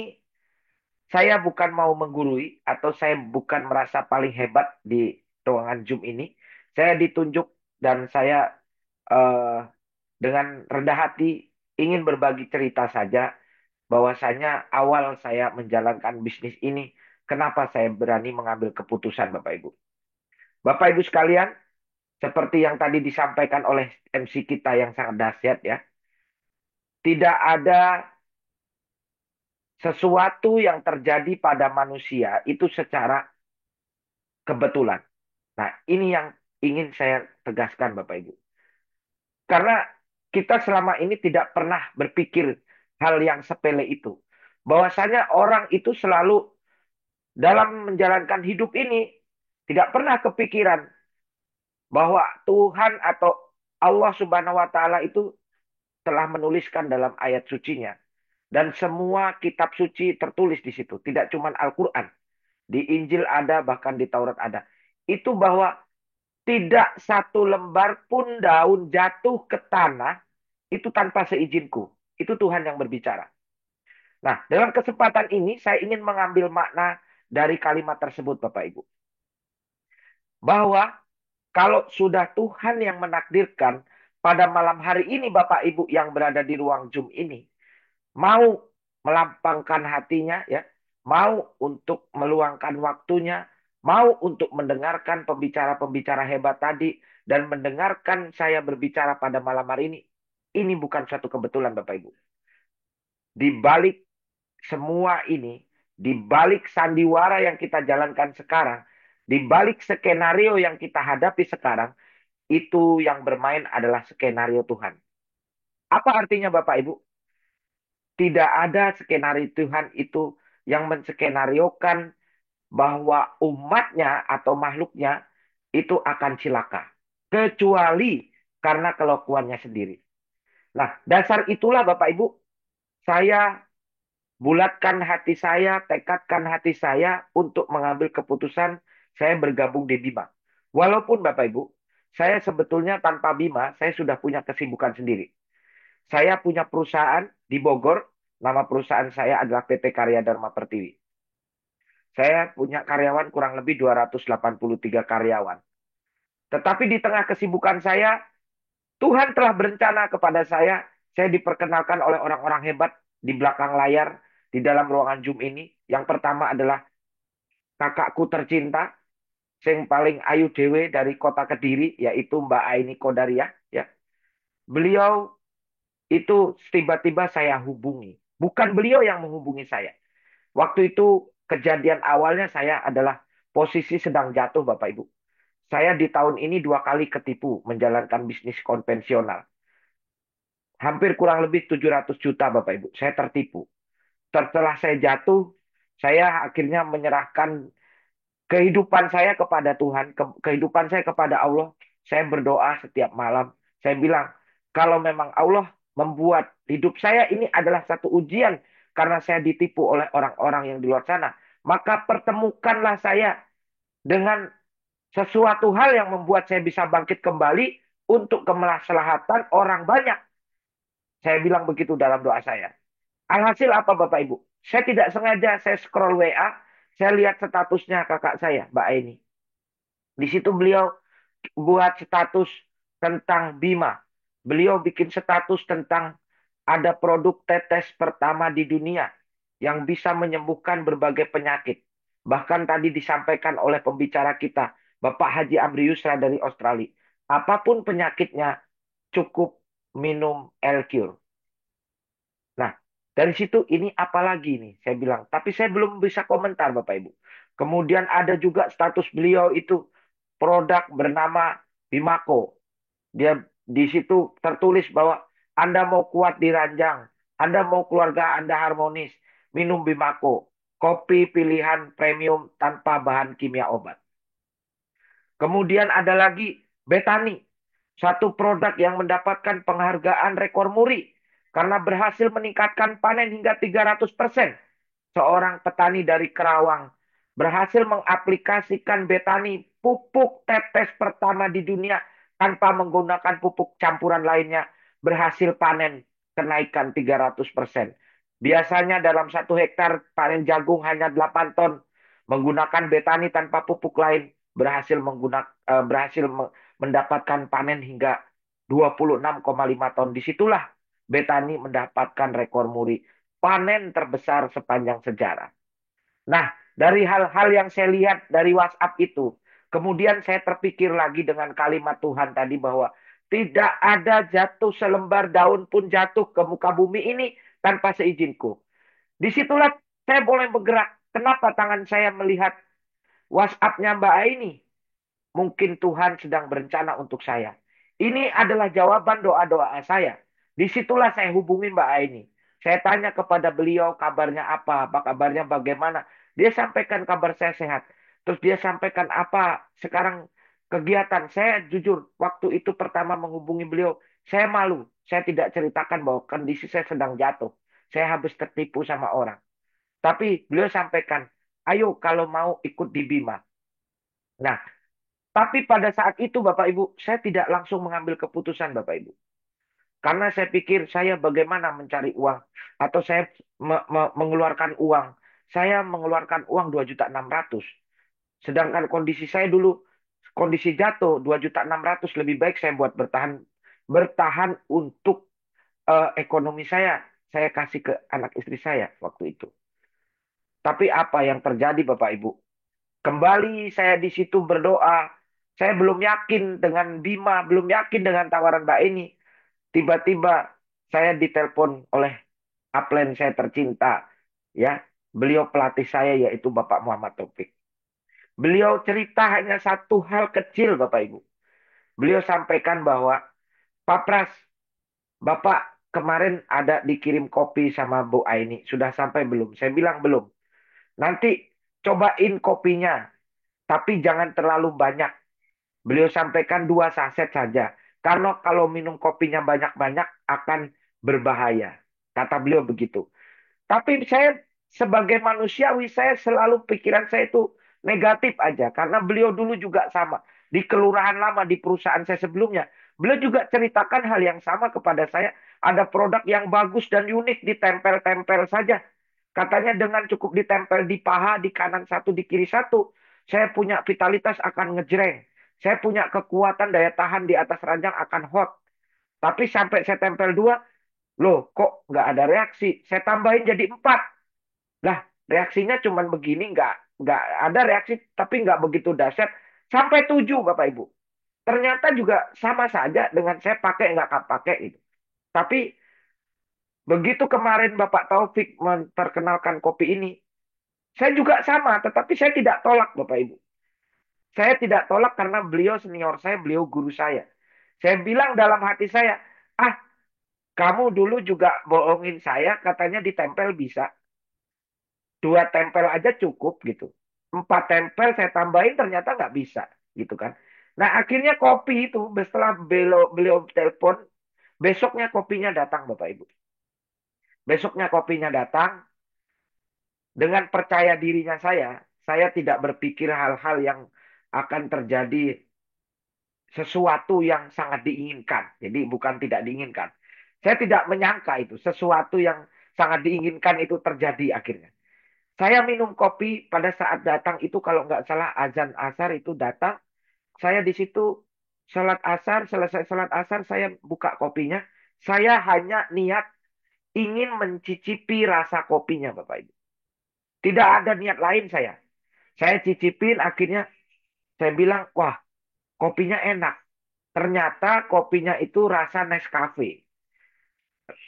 saya bukan mau menggurui atau saya bukan merasa paling hebat di ruangan Zoom ini. Saya ditunjuk dan saya eh, dengan rendah hati ingin berbagi cerita saja bahwasanya awal saya menjalankan bisnis ini, kenapa saya berani mengambil keputusan Bapak Ibu. Bapak Ibu sekalian, seperti yang tadi disampaikan oleh MC kita yang sangat dahsyat ya, tidak ada sesuatu yang terjadi pada manusia itu secara kebetulan. Nah, ini yang ingin saya tegaskan Bapak Ibu. Karena kita selama ini tidak pernah berpikir hal yang sepele itu. Bahwasanya orang itu selalu dalam menjalankan hidup ini tidak pernah kepikiran bahwa Tuhan atau Allah Subhanahu wa taala itu telah menuliskan dalam ayat sucinya dan semua kitab suci tertulis di situ, tidak cuma Al-Qur'an. Di Injil ada, bahkan di Taurat ada. Itu bahwa tidak satu lembar pun daun jatuh ke tanah itu tanpa seizinku. Itu Tuhan yang berbicara. Nah, dalam kesempatan ini saya ingin mengambil makna dari kalimat tersebut Bapak Ibu. Bahwa kalau sudah Tuhan yang menakdirkan pada malam hari ini Bapak Ibu yang berada di ruang Zoom ini mau melampangkan hatinya ya, mau untuk meluangkan waktunya, mau untuk mendengarkan pembicara-pembicara hebat tadi dan mendengarkan saya berbicara pada malam hari ini bukan suatu kebetulan Bapak Ibu. Di balik semua ini, di balik sandiwara yang kita jalankan sekarang, di balik skenario yang kita hadapi sekarang, itu yang bermain adalah skenario Tuhan. Apa artinya Bapak Ibu? Tidak ada skenario Tuhan itu yang menskenariokan bahwa umatnya atau makhluknya itu akan cilaka. Kecuali karena kelakuannya sendiri. Nah, dasar itulah Bapak Ibu, saya bulatkan hati saya, tekadkan hati saya untuk mengambil keputusan saya bergabung di Bima. Walaupun Bapak Ibu, saya sebetulnya tanpa Bima, saya sudah punya kesibukan sendiri. Saya punya perusahaan di Bogor, nama perusahaan saya adalah PT Karya Dharma Pertiwi. Saya punya karyawan kurang lebih 283 karyawan. Tetapi di tengah kesibukan saya, Tuhan telah berencana kepada saya diperkenalkan oleh orang-orang hebat di belakang layar, di dalam ruangan Zoom ini. Yang pertama adalah kakakku tercinta, yang paling ayu dewe dari kota Kediri, yaitu Mbak Aini Kodaria. Ya. Beliau itu tiba-tiba saya hubungi. Bukan beliau yang menghubungi saya. Waktu itu kejadian awalnya saya adalah posisi sedang jatuh Bapak Ibu. Saya di tahun ini 2 kali ketipu menjalankan bisnis konvensional. Hampir kurang lebih 700 juta Bapak Ibu. Saya tertipu. Setelah saya jatuh, saya akhirnya menyerahkan kehidupan saya kepada Tuhan, kehidupan saya kepada Allah. Saya berdoa setiap malam. Saya bilang, kalau memang Allah membuat hidup saya ini adalah satu ujian karena saya ditipu oleh orang-orang yang di luar sana, maka pertemukanlah saya dengan sesuatu hal yang membuat saya bisa bangkit kembali untuk kemaslahatan orang banyak. Saya bilang begitu dalam doa saya. Alhasil apa Bapak Ibu? Saya tidak sengaja saya scroll WA, saya lihat statusnya kakak saya, Mbak Aini. Di situ beliau buat status tentang Bima. Beliau bikin status tentang ada produk tetes pertama di dunia yang bisa menyembuhkan berbagai penyakit. Bahkan tadi disampaikan oleh pembicara kita, Bapak Haji Amri Yusra dari Australia. Apapun penyakitnya, cukup minum L-Cure. Nah, dari situ ini apa lagi nih? Saya bilang, tapi saya belum bisa komentar Bapak Ibu. Kemudian ada juga status beliau itu produk bernama Bimako. Dia di situ tertulis bahwa Anda mau kuat di ranjang, Anda mau keluarga Anda harmonis, minum Bimako, kopi pilihan premium tanpa bahan kimia obat. Kemudian ada lagi Betani, satu produk yang mendapatkan penghargaan rekor muri karena berhasil meningkatkan panen hingga 300%. Seorang petani dari Kerawang berhasil mengaplikasikan Betani, pupuk tetes pertama di dunia tanpa menggunakan pupuk campuran lainnya, berhasil panen kenaikan 300%. Biasanya dalam 1 hektar panen jagung hanya 8 ton. Menggunakan Betani tanpa pupuk lain berhasil mendapatkan panen hingga 26,5 ton. Disitulah Betani mendapatkan rekor muri panen terbesar sepanjang sejarah. Nah, dari hal-hal yang saya lihat dari WhatsApp itu, kemudian saya terpikir lagi dengan kalimat Tuhan tadi bahwa tidak ada jatuh selembar daun pun jatuh ke muka bumi ini tanpa seizinku. Disitulah saya boleh bergerak. Kenapa tangan saya melihat WhatsApp-nya Mbak Aini? Mungkin Tuhan sedang berencana untuk saya. Ini adalah jawaban doa-doa saya. Disitulah saya hubungi Mbak Aini. Saya tanya kepada beliau kabarnya apa kabarnya bagaimana. Dia sampaikan kabar saya sehat. Terus dia sampaikan apa sekarang kegiatan. Saya jujur, waktu itu pertama menghubungi beliau, saya malu. Saya tidak ceritakan bahwa kondisi saya sedang jatuh. Saya habis tertipu sama orang. Tapi beliau sampaikan, ayo kalau mau ikut di Bima. Nah, tapi pada saat itu Bapak Ibu, saya tidak langsung mengambil keputusan Bapak Ibu. Karena saya pikir saya bagaimana mencari uang. Atau saya mengeluarkan uang. Saya mengeluarkan uang 2.600.000. Sedangkan kondisi saya dulu, kondisi jatuh 2.600.000. Lebih baik saya buat bertahan untuk ekonomi saya. Saya kasih ke anak istri saya waktu itu. Tapi apa yang terjadi Bapak Ibu? Kembali saya di situ berdoa. Saya belum yakin dengan Bima, belum yakin dengan tawaran Mbak ini. Tiba-tiba saya ditelepon oleh upline saya tercinta. Ya, beliau pelatih saya yaitu Bapak Muhammad Taufik. Beliau cerita hanya satu hal kecil Bapak Ibu. Beliau sampaikan bahwa, Pak Pras, Bapak kemarin ada dikirim kopi sama Bu Aini. Sudah sampai belum? Saya bilang belum. Nanti cobain kopinya, tapi jangan terlalu banyak. Beliau sampaikan 2 saset saja. Karena kalau minum kopinya banyak-banyak akan berbahaya. Kata beliau begitu. Tapi saya sebagai manusiawi, saya selalu pikiran saya itu negatif aja. Karena beliau dulu juga sama. Di kelurahan lama, di perusahaan saya sebelumnya. Beliau juga ceritakan hal yang sama kepada saya. Ada produk yang bagus dan unik, ditempel-tempel saja. Katanya dengan cukup ditempel di paha, di kanan satu, di kiri satu. Saya punya vitalitas akan ngejreng. Saya punya kekuatan daya tahan di atas ranjang akan hot. Tapi sampai saya tempel 2, loh, kok nggak ada reaksi? Saya tambahin jadi 4. Lah, reaksinya cuma begini, nggak ada reaksi, tapi nggak begitu dahsyat. Sampai 7, Bapak Ibu. Ternyata juga sama saja dengan saya pakai nggak pakai itu. Tapi begitu kemarin Bapak Taufik memperkenalkan kopi ini, saya juga sama, tetapi saya tidak tolak Bapak Ibu. Saya tidak tolak karena beliau senior saya, beliau guru saya. Saya bilang dalam hati saya, ah, kamu dulu juga bohongin saya, katanya ditempel bisa. 2 tempel aja cukup gitu. 4 tempel saya tambahin ternyata nggak bisa gitu kan. Nah akhirnya kopi itu setelah beliau, beliau telepon, besoknya kopinya datang Bapak Ibu. Besoknya kopinya datang, dengan percaya dirinya saya tidak berpikir hal-hal yang akan terjadi sesuatu yang sangat diinginkan. Jadi bukan tidak diinginkan. Saya tidak menyangka itu. Sesuatu yang sangat diinginkan itu terjadi akhirnya. Saya minum kopi pada saat datang itu kalau nggak salah azan asar itu datang. Saya di situ salat asar, selesai salat asar saya buka kopinya. Saya hanya niat ingin mencicipi rasa kopinya Bapak Ibu. Tidak ada niat lain saya. Saya cicipin akhirnya saya bilang, wah kopinya enak. Ternyata kopinya itu rasa Nescafe.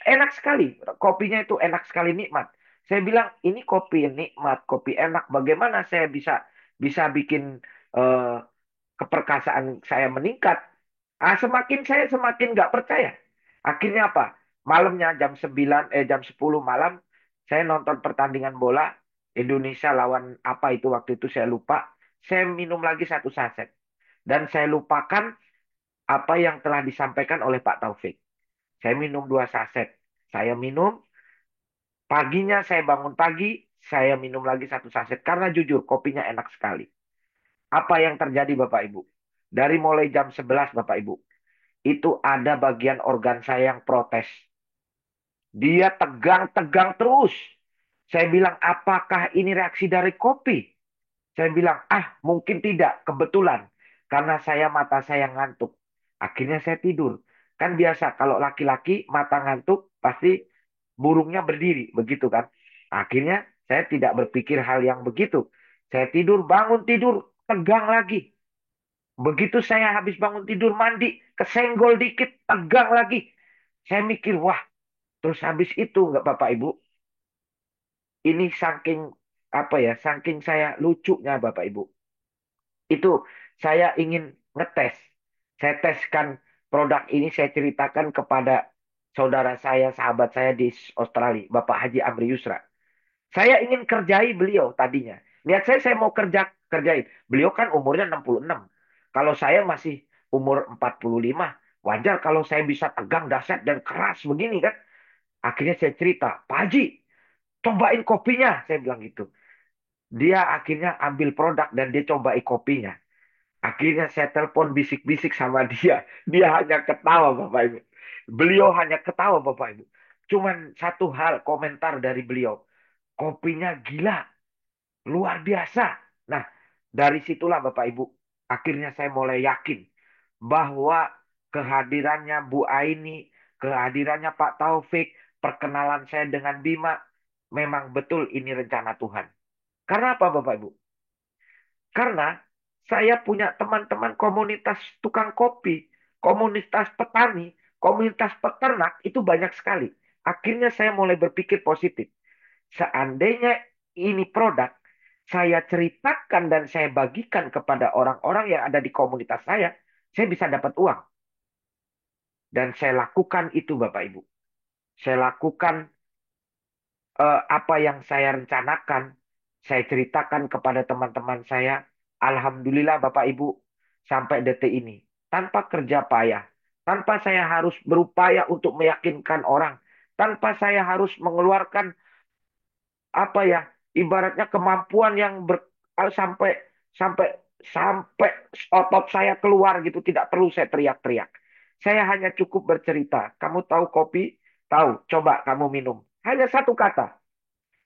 Enak sekali. Kopinya itu enak sekali, nikmat. Saya bilang, ini kopi nikmat, kopi enak. Bagaimana saya bisa bisa bikin eh, keperkasaan saya meningkat? Semakin saya semakin nggak percaya. Akhirnya apa? Malamnya jam 10 malam, saya nonton pertandingan bola Indonesia lawan apa itu waktu itu saya lupa. Saya minum lagi 1 saset. Dan saya lupakan apa yang telah disampaikan oleh Pak Taufik. Saya minum 2 saset. Saya minum, paginya saya bangun pagi, saya minum lagi 1 saset. Karena jujur, kopinya enak sekali. Apa yang terjadi Bapak Ibu? Dari mulai jam 11 Bapak Ibu, itu ada bagian organ saya yang protes. Dia tegang-tegang terus. Saya bilang, apakah ini reaksi dari kopi? Saya bilang, mungkin tidak, kebetulan. Karena mata saya ngantuk. Akhirnya saya tidur. Kan biasa, kalau laki-laki mata ngantuk, pasti burungnya berdiri, begitu kan. Akhirnya saya tidak berpikir hal yang begitu. Saya tidur, bangun tidur, tegang lagi. Begitu saya habis bangun tidur, mandi, kesenggol dikit, tegang lagi. Saya mikir, wah, terus habis itu, nggak Bapak Ibu, ini saking, apa ya, saking saya lucunya Bapak Ibu. Itu saya ingin ngetes. Saya teskan produk ini, saya ceritakan kepada saudara saya, sahabat saya di Australia, Bapak Haji Amri Yusra. Saya ingin kerjai beliau tadinya. Niat saya mau kerjain. Beliau kan umurnya 66. Kalau saya masih umur 45, wajar kalau saya bisa tegang, dahsyat, dan keras begini kan. Akhirnya saya cerita, Pak Haji, cobain kopinya. Saya bilang gitu. Dia akhirnya ambil produk dan dia cobain kopinya. Akhirnya saya telepon bisik-bisik sama dia. Dia hanya ketawa Bapak Ibu. Beliau hanya ketawa Bapak Ibu. Cuman satu hal komentar dari beliau. Kopinya gila, luar biasa. Nah, dari situlah Bapak Ibu. Akhirnya saya mulai yakin bahwa kehadirannya Bu Aini, kehadirannya Pak Taufik, perkenalan saya dengan Bima, memang betul ini rencana Tuhan. Karena apa Bapak Ibu? Karena saya punya teman-teman komunitas tukang kopi, komunitas petani, komunitas peternak itu banyak sekali. Akhirnya saya mulai berpikir positif. Seandainya ini produk, saya ceritakan dan saya bagikan kepada orang-orang yang ada di komunitas saya, saya bisa dapat uang. Dan saya lakukan itu Bapak Ibu. Saya lakukan apa yang saya rencanakan. Saya ceritakan kepada teman-teman saya. Alhamdulillah Bapak Ibu, sampai detik ini. Tanpa kerja payah. Tanpa saya harus berupaya untuk meyakinkan orang. Tanpa saya harus mengeluarkan apa ya, ibaratnya kemampuan yang sampai sampai sampai otot saya keluar gitu, tidak perlu saya teriak-teriak. Saya hanya cukup bercerita. Kamu tahu kopi? Tahu. Coba kamu minum. Hanya satu kata.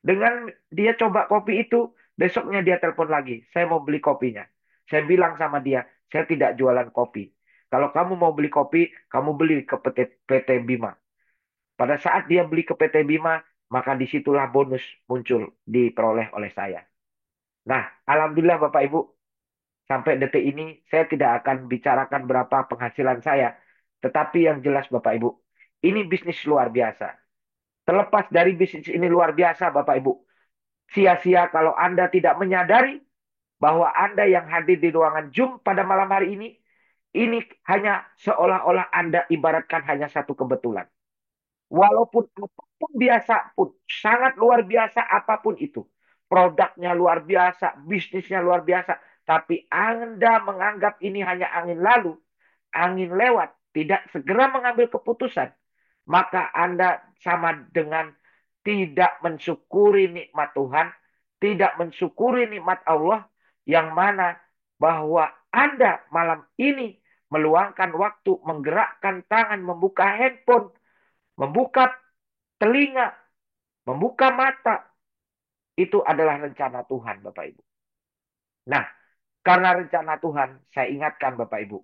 Dengan dia coba kopi itu, besoknya dia telepon lagi. Saya mau beli kopinya. Saya bilang sama dia, saya tidak jualan kopi. Kalau kamu mau beli kopi, kamu beli ke PT Bima. Pada saat dia beli ke PT Bima, maka disitulah bonus muncul diperoleh oleh saya. Nah, alhamdulillah Bapak Ibu, sampai detik ini saya tidak akan bicarakan berapa penghasilan saya. Tetapi yang jelas Bapak Ibu, ini bisnis luar biasa. Terlepas dari bisnis ini luar biasa Bapak Ibu, sia-sia kalau Anda tidak menyadari bahwa Anda yang hadir di ruangan Zoom pada malam hari ini hanya seolah-olah Anda ibaratkan hanya satu kebetulan. Walaupun apapun biasa pun, sangat luar biasa apapun itu. Produknya luar biasa, bisnisnya luar biasa. Tapi Anda menganggap ini hanya angin lalu, angin lewat, tidak segera mengambil keputusan. Maka Anda sama dengan tidak mensyukuri nikmat Tuhan, tidak mensyukuri nikmat Allah, yang mana bahwa Anda malam ini meluangkan waktu, menggerakkan tangan, membuka handphone, membuka telinga, membuka mata, itu adalah rencana Tuhan, Bapak Ibu. Nah, karena rencana Tuhan, saya ingatkan Bapak Ibu.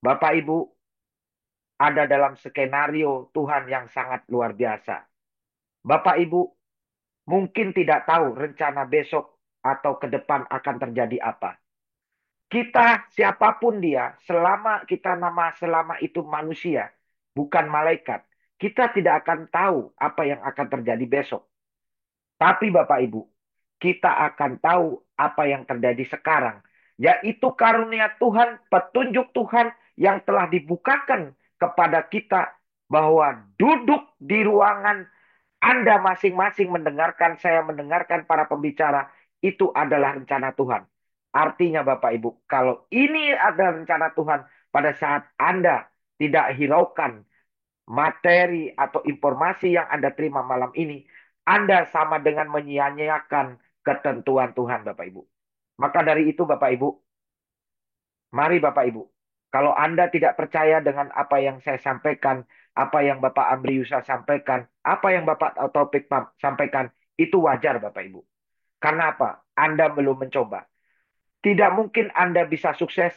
Bapak Ibu ada dalam skenario Tuhan yang sangat luar biasa. Bapak Ibu mungkin tidak tahu rencana besok atau ke depan akan terjadi apa. Kita, siapapun dia, selama itu manusia, bukan malaikat, kita tidak akan tahu apa yang akan terjadi besok. Tapi Bapak Ibu, kita akan tahu apa yang terjadi sekarang. Yaitu karunia Tuhan, petunjuk Tuhan yang telah dibukakan kepada kita. Bahwa duduk di ruangan Anda masing-masing mendengarkan, saya mendengarkan para pembicara. Itu adalah rencana Tuhan. Artinya Bapak Ibu, kalau ini adalah rencana Tuhan, pada saat Anda tidak hiraukan materi atau informasi yang Anda terima malam ini, Anda sama dengan menyia-nyiakan ketentuan Tuhan, Bapak Ibu. Maka dari itu, Bapak Ibu, mari Bapak Ibu, kalau Anda tidak percaya dengan apa yang saya sampaikan, apa yang Bapak Amriusa sampaikan, apa yang Bapak Taufik sampaikan, itu wajar Bapak Ibu. Karena apa? Anda belum mencoba. Tidak mungkin Anda bisa sukses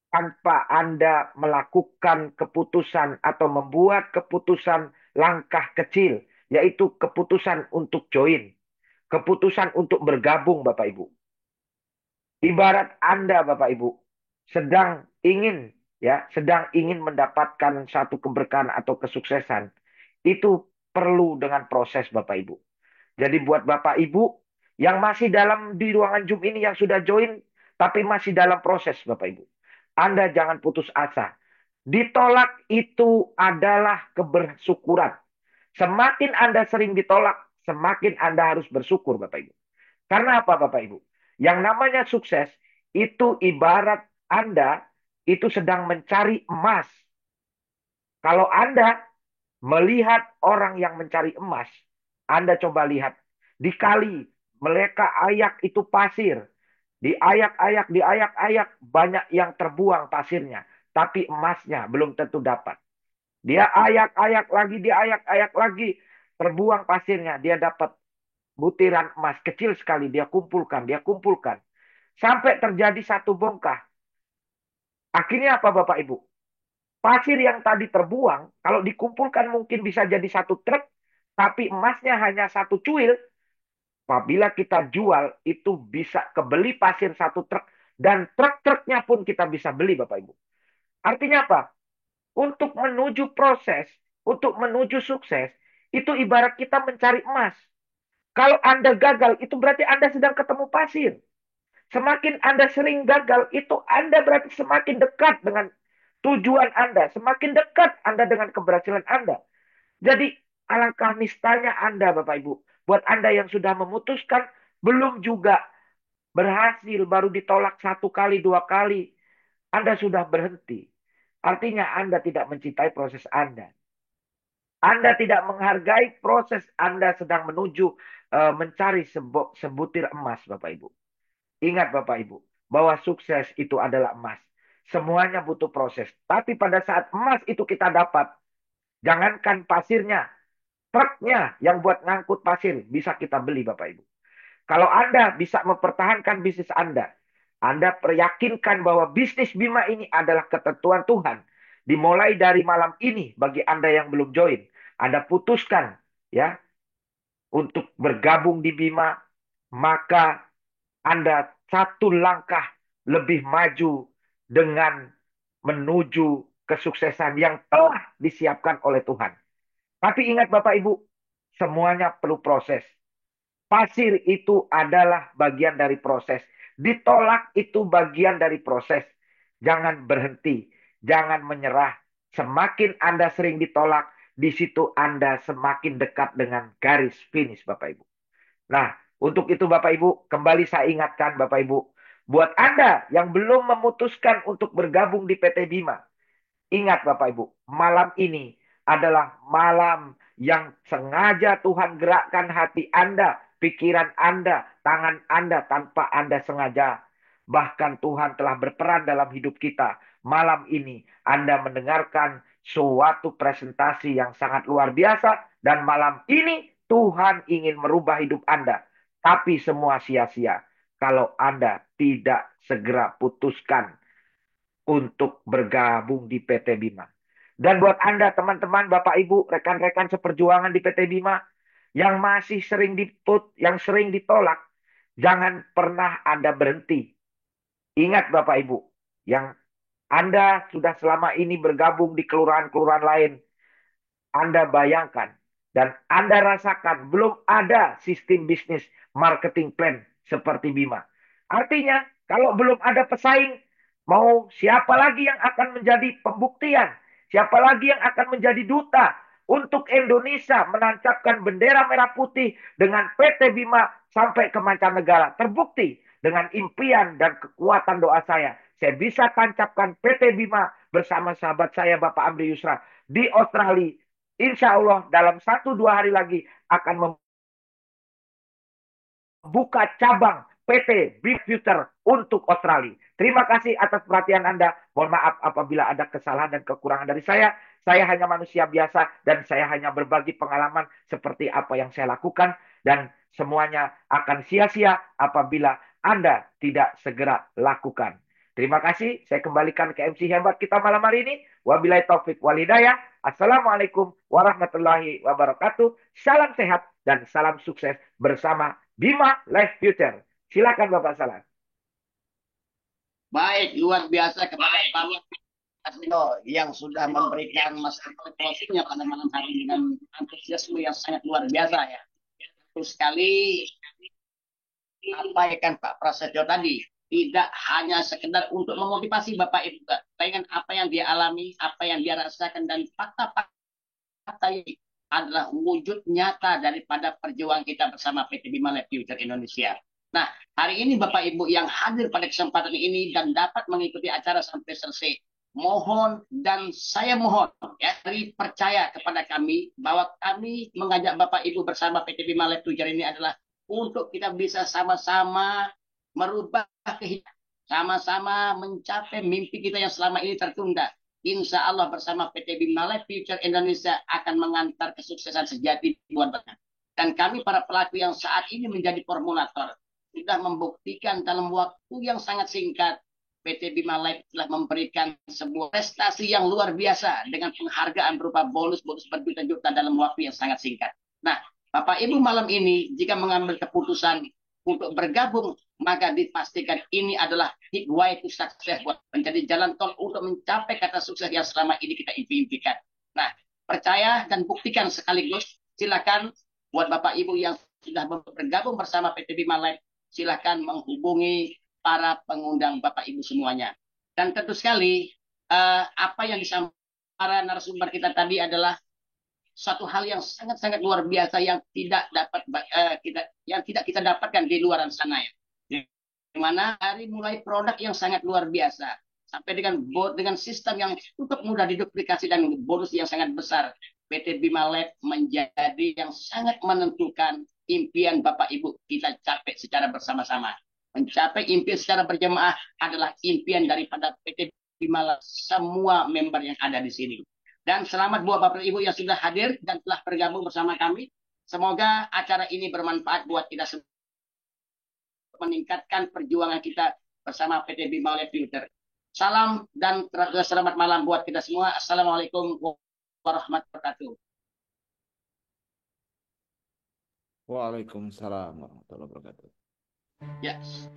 tanpa Anda melakukan keputusan atau membuat keputusan langkah kecil, yaitu keputusan untuk join, keputusan untuk bergabung Bapak Ibu. Ibarat Anda Bapak Ibu sedang ingin mendapatkan satu keberkahan atau kesuksesan, itu perlu dengan proses Bapak Ibu. Jadi buat Bapak Ibu yang masih di ruangan Zoom ini yang sudah join tapi masih dalam proses Bapak Ibu, Anda jangan putus asa. Ditolak itu adalah kebersyukuran. Semakin Anda sering ditolak, semakin Anda harus bersyukur Bapak Ibu. Karena apa Bapak Ibu? Yang namanya sukses itu ibarat Anda itu sedang mencari emas. Kalau Anda melihat orang yang mencari emas, Anda coba lihat di kali mereka ayak itu pasir. Diayak-ayak banyak yang terbuang pasirnya, tapi emasnya belum tentu dapat. Dia diayak-ayak lagi, terbuang pasirnya, dia dapat butiran emas kecil sekali, dia kumpulkan. Sampai terjadi satu bongkah. Akhirnya apa Bapak Ibu? Pasir yang tadi terbuang, kalau dikumpulkan mungkin bisa jadi satu truk, tapi emasnya hanya satu cuil. Apabila kita jual, itu bisa kebeli pasir satu truk, dan truk-truknya pun kita bisa beli Bapak Ibu. Artinya apa? Untuk menuju proses, untuk menuju sukses, itu ibarat kita mencari emas. Kalau Anda gagal, itu berarti Anda sedang ketemu pasir. Semakin Anda sering gagal, itu Anda berarti semakin dekat dengan tujuan Anda. Semakin dekat Anda dengan keberhasilan Anda. Jadi alangkah nistanya Anda, Bapak Ibu. Buat Anda yang sudah memutuskan, belum juga berhasil, baru ditolak 1 kali, 2 kali. Anda sudah berhenti. Artinya Anda tidak mencintai proses Anda. Anda tidak menghargai proses Anda sedang menuju mencari sebutir emas, Bapak Ibu. Ingat Bapak Ibu, bahwa sukses itu adalah emas. Semuanya butuh proses. Tapi pada saat emas itu kita dapat, jangankan pasirnya, truknya yang buat ngangkut pasir bisa kita beli Bapak Ibu. Kalau Anda bisa mempertahankan bisnis Anda peryakinkan bahwa bisnis Bima ini adalah ketentuan Tuhan. Dimulai dari malam ini bagi Anda yang belum join, Anda putuskan ya untuk bergabung di Bima, maka Anda 1 langkah lebih maju dengan menuju kesuksesan yang telah disiapkan oleh Tuhan. Tapi ingat Bapak Ibu, semuanya perlu proses. Pasir itu adalah bagian dari proses. Ditolak itu bagian dari proses. Jangan berhenti, jangan menyerah. Semakin Anda sering ditolak, di situ Anda semakin dekat dengan garis finish Bapak Ibu. Nah, untuk itu Bapak Ibu, kembali saya ingatkan Bapak Ibu, buat Anda yang belum memutuskan untuk bergabung di PT Bima, ingat Bapak Ibu, malam ini adalah malam yang sengaja Tuhan gerakkan hati Anda, pikiran Anda, tangan Anda tanpa Anda sengaja. Bahkan Tuhan telah berperan dalam hidup kita. Malam ini Anda mendengarkan suatu presentasi yang sangat luar biasa. Dan malam ini Tuhan ingin merubah hidup Anda. Tapi semua sia-sia kalau Anda tidak segera putuskan untuk bergabung di PT Bima. Dan buat Anda teman-teman, Bapak Ibu, rekan-rekan seperjuangan di PT Bima yang masih sering yang sering ditolak, jangan pernah Anda berhenti. Ingat Bapak Ibu, yang Anda sudah selama ini bergabung di kelurahan-kelurahan lain, Anda bayangkan dan Anda rasakan belum ada sistem bisnis marketing plan seperti Bima. Artinya, kalau belum ada pesaing, mau siapa lagi yang akan menjadi pembuktian? Siapa lagi yang akan menjadi duta untuk Indonesia menancapkan bendera merah putih dengan PT Bima sampai ke mancanegara? Terbukti dengan impian dan kekuatan doa saya bisa tancapkan PT Bima bersama sahabat saya Bapak Amri Yusra di Australia. Insya Allah dalam 1-2 hari lagi akan membuka cabang PT Big Future untuk Australia. Terima kasih atas perhatian Anda. Mohon maaf apabila ada kesalahan dan kekurangan dari saya. Saya hanya manusia biasa dan saya hanya berbagi pengalaman seperti apa yang saya lakukan. Dan semuanya akan sia-sia apabila Anda tidak segera lakukan. Terima kasih. Saya kembalikan ke MC hebat kita malam hari ini. Wabillahi taufik wal hidayah. Assalamualaikum warahmatullahi wabarakatuh. Salam sehat dan salam sukses bersama Bima Life Future. Silakan Bapak Salah. Baik, luar biasa kepada Pak Asmino yang sudah memberikan masukan closingnya pada malam hari dengan antusiasme yang sangat luar biasa ya. Terus sekali apa yang kan Pak Prasetyo tadi tidak hanya sekedar untuk memotivasi Bapak Ibu, dengan apa yang dia alami, apa yang dia rasakan dan fakta-fakta ini adalah wujud nyata daripada perjuangan kita bersama PT Bima Life Future Indonesia. Nah, hari ini Bapak Ibu yang hadir pada kesempatan ini dan dapat mengikuti acara sampai selesai, mohon dan saya mohon ya, percaya kepada kami bahwa kami mengajak Bapak Ibu bersama PT Bima Life Future ini adalah untuk kita bisa sama-sama merubah kehidupan, sama-sama mencapai mimpi kita yang selama ini tertunda. Insya Allah bersama PT Bima Life Future Indonesia akan mengantar kesuksesan sejati buat Bapak. Dan kami para pelaku yang saat ini menjadi formulator sudah membuktikan dalam waktu yang sangat singkat PT Bima Life telah memberikan sebuah prestasi yang luar biasa dengan penghargaan berupa bonus-bonus berjuta-juta dalam waktu yang sangat singkat. Nah, Bapak Ibu malam ini jika mengambil keputusan untuk bergabung, maka dipastikan ini adalah way to success, buat menjadi jalan tol untuk mencapai kata sukses yang selama ini kita impikan. Nah, percaya dan buktikan sekaligus. Silakan buat Bapak Ibu yang sudah bergabung bersama PT Bima Life, silakan menghubungi para pengundang Bapak Ibu semuanya. Dan tentu sekali apa yang disampaikan para narasumber kita tadi adalah suatu hal yang sangat-sangat luar biasa yang tidak dapat kita dapatkan di luar sana ya. Di mana dari mulai produk yang sangat luar biasa sampai dengan sistem yang cukup mudah diduplikasi dan bonus yang sangat besar. PT Bima Lab menjadi yang sangat menentukan impian Bapak Ibu kita capai secara bersama-sama. Mencapai impian secara berjamaah adalah impian daripada PT Bima Lab semua member yang ada di sini. Dan selamat buat Bapak Ibu yang sudah hadir dan telah bergabung bersama kami. Semoga acara ini bermanfaat buat kita semua, meningkatkan perjuangan kita bersama PT Bima Lab Future. Salam dan selamat malam buat kita semua. Assalamualaikum warahmatullahi wabarakatuh. Waalaikumsalam warahmatullahi wabarakatuh. Yes.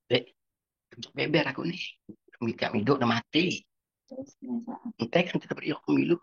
Dek, beber aku nih. Kami udah mati. Entah kan kita beri pemilu.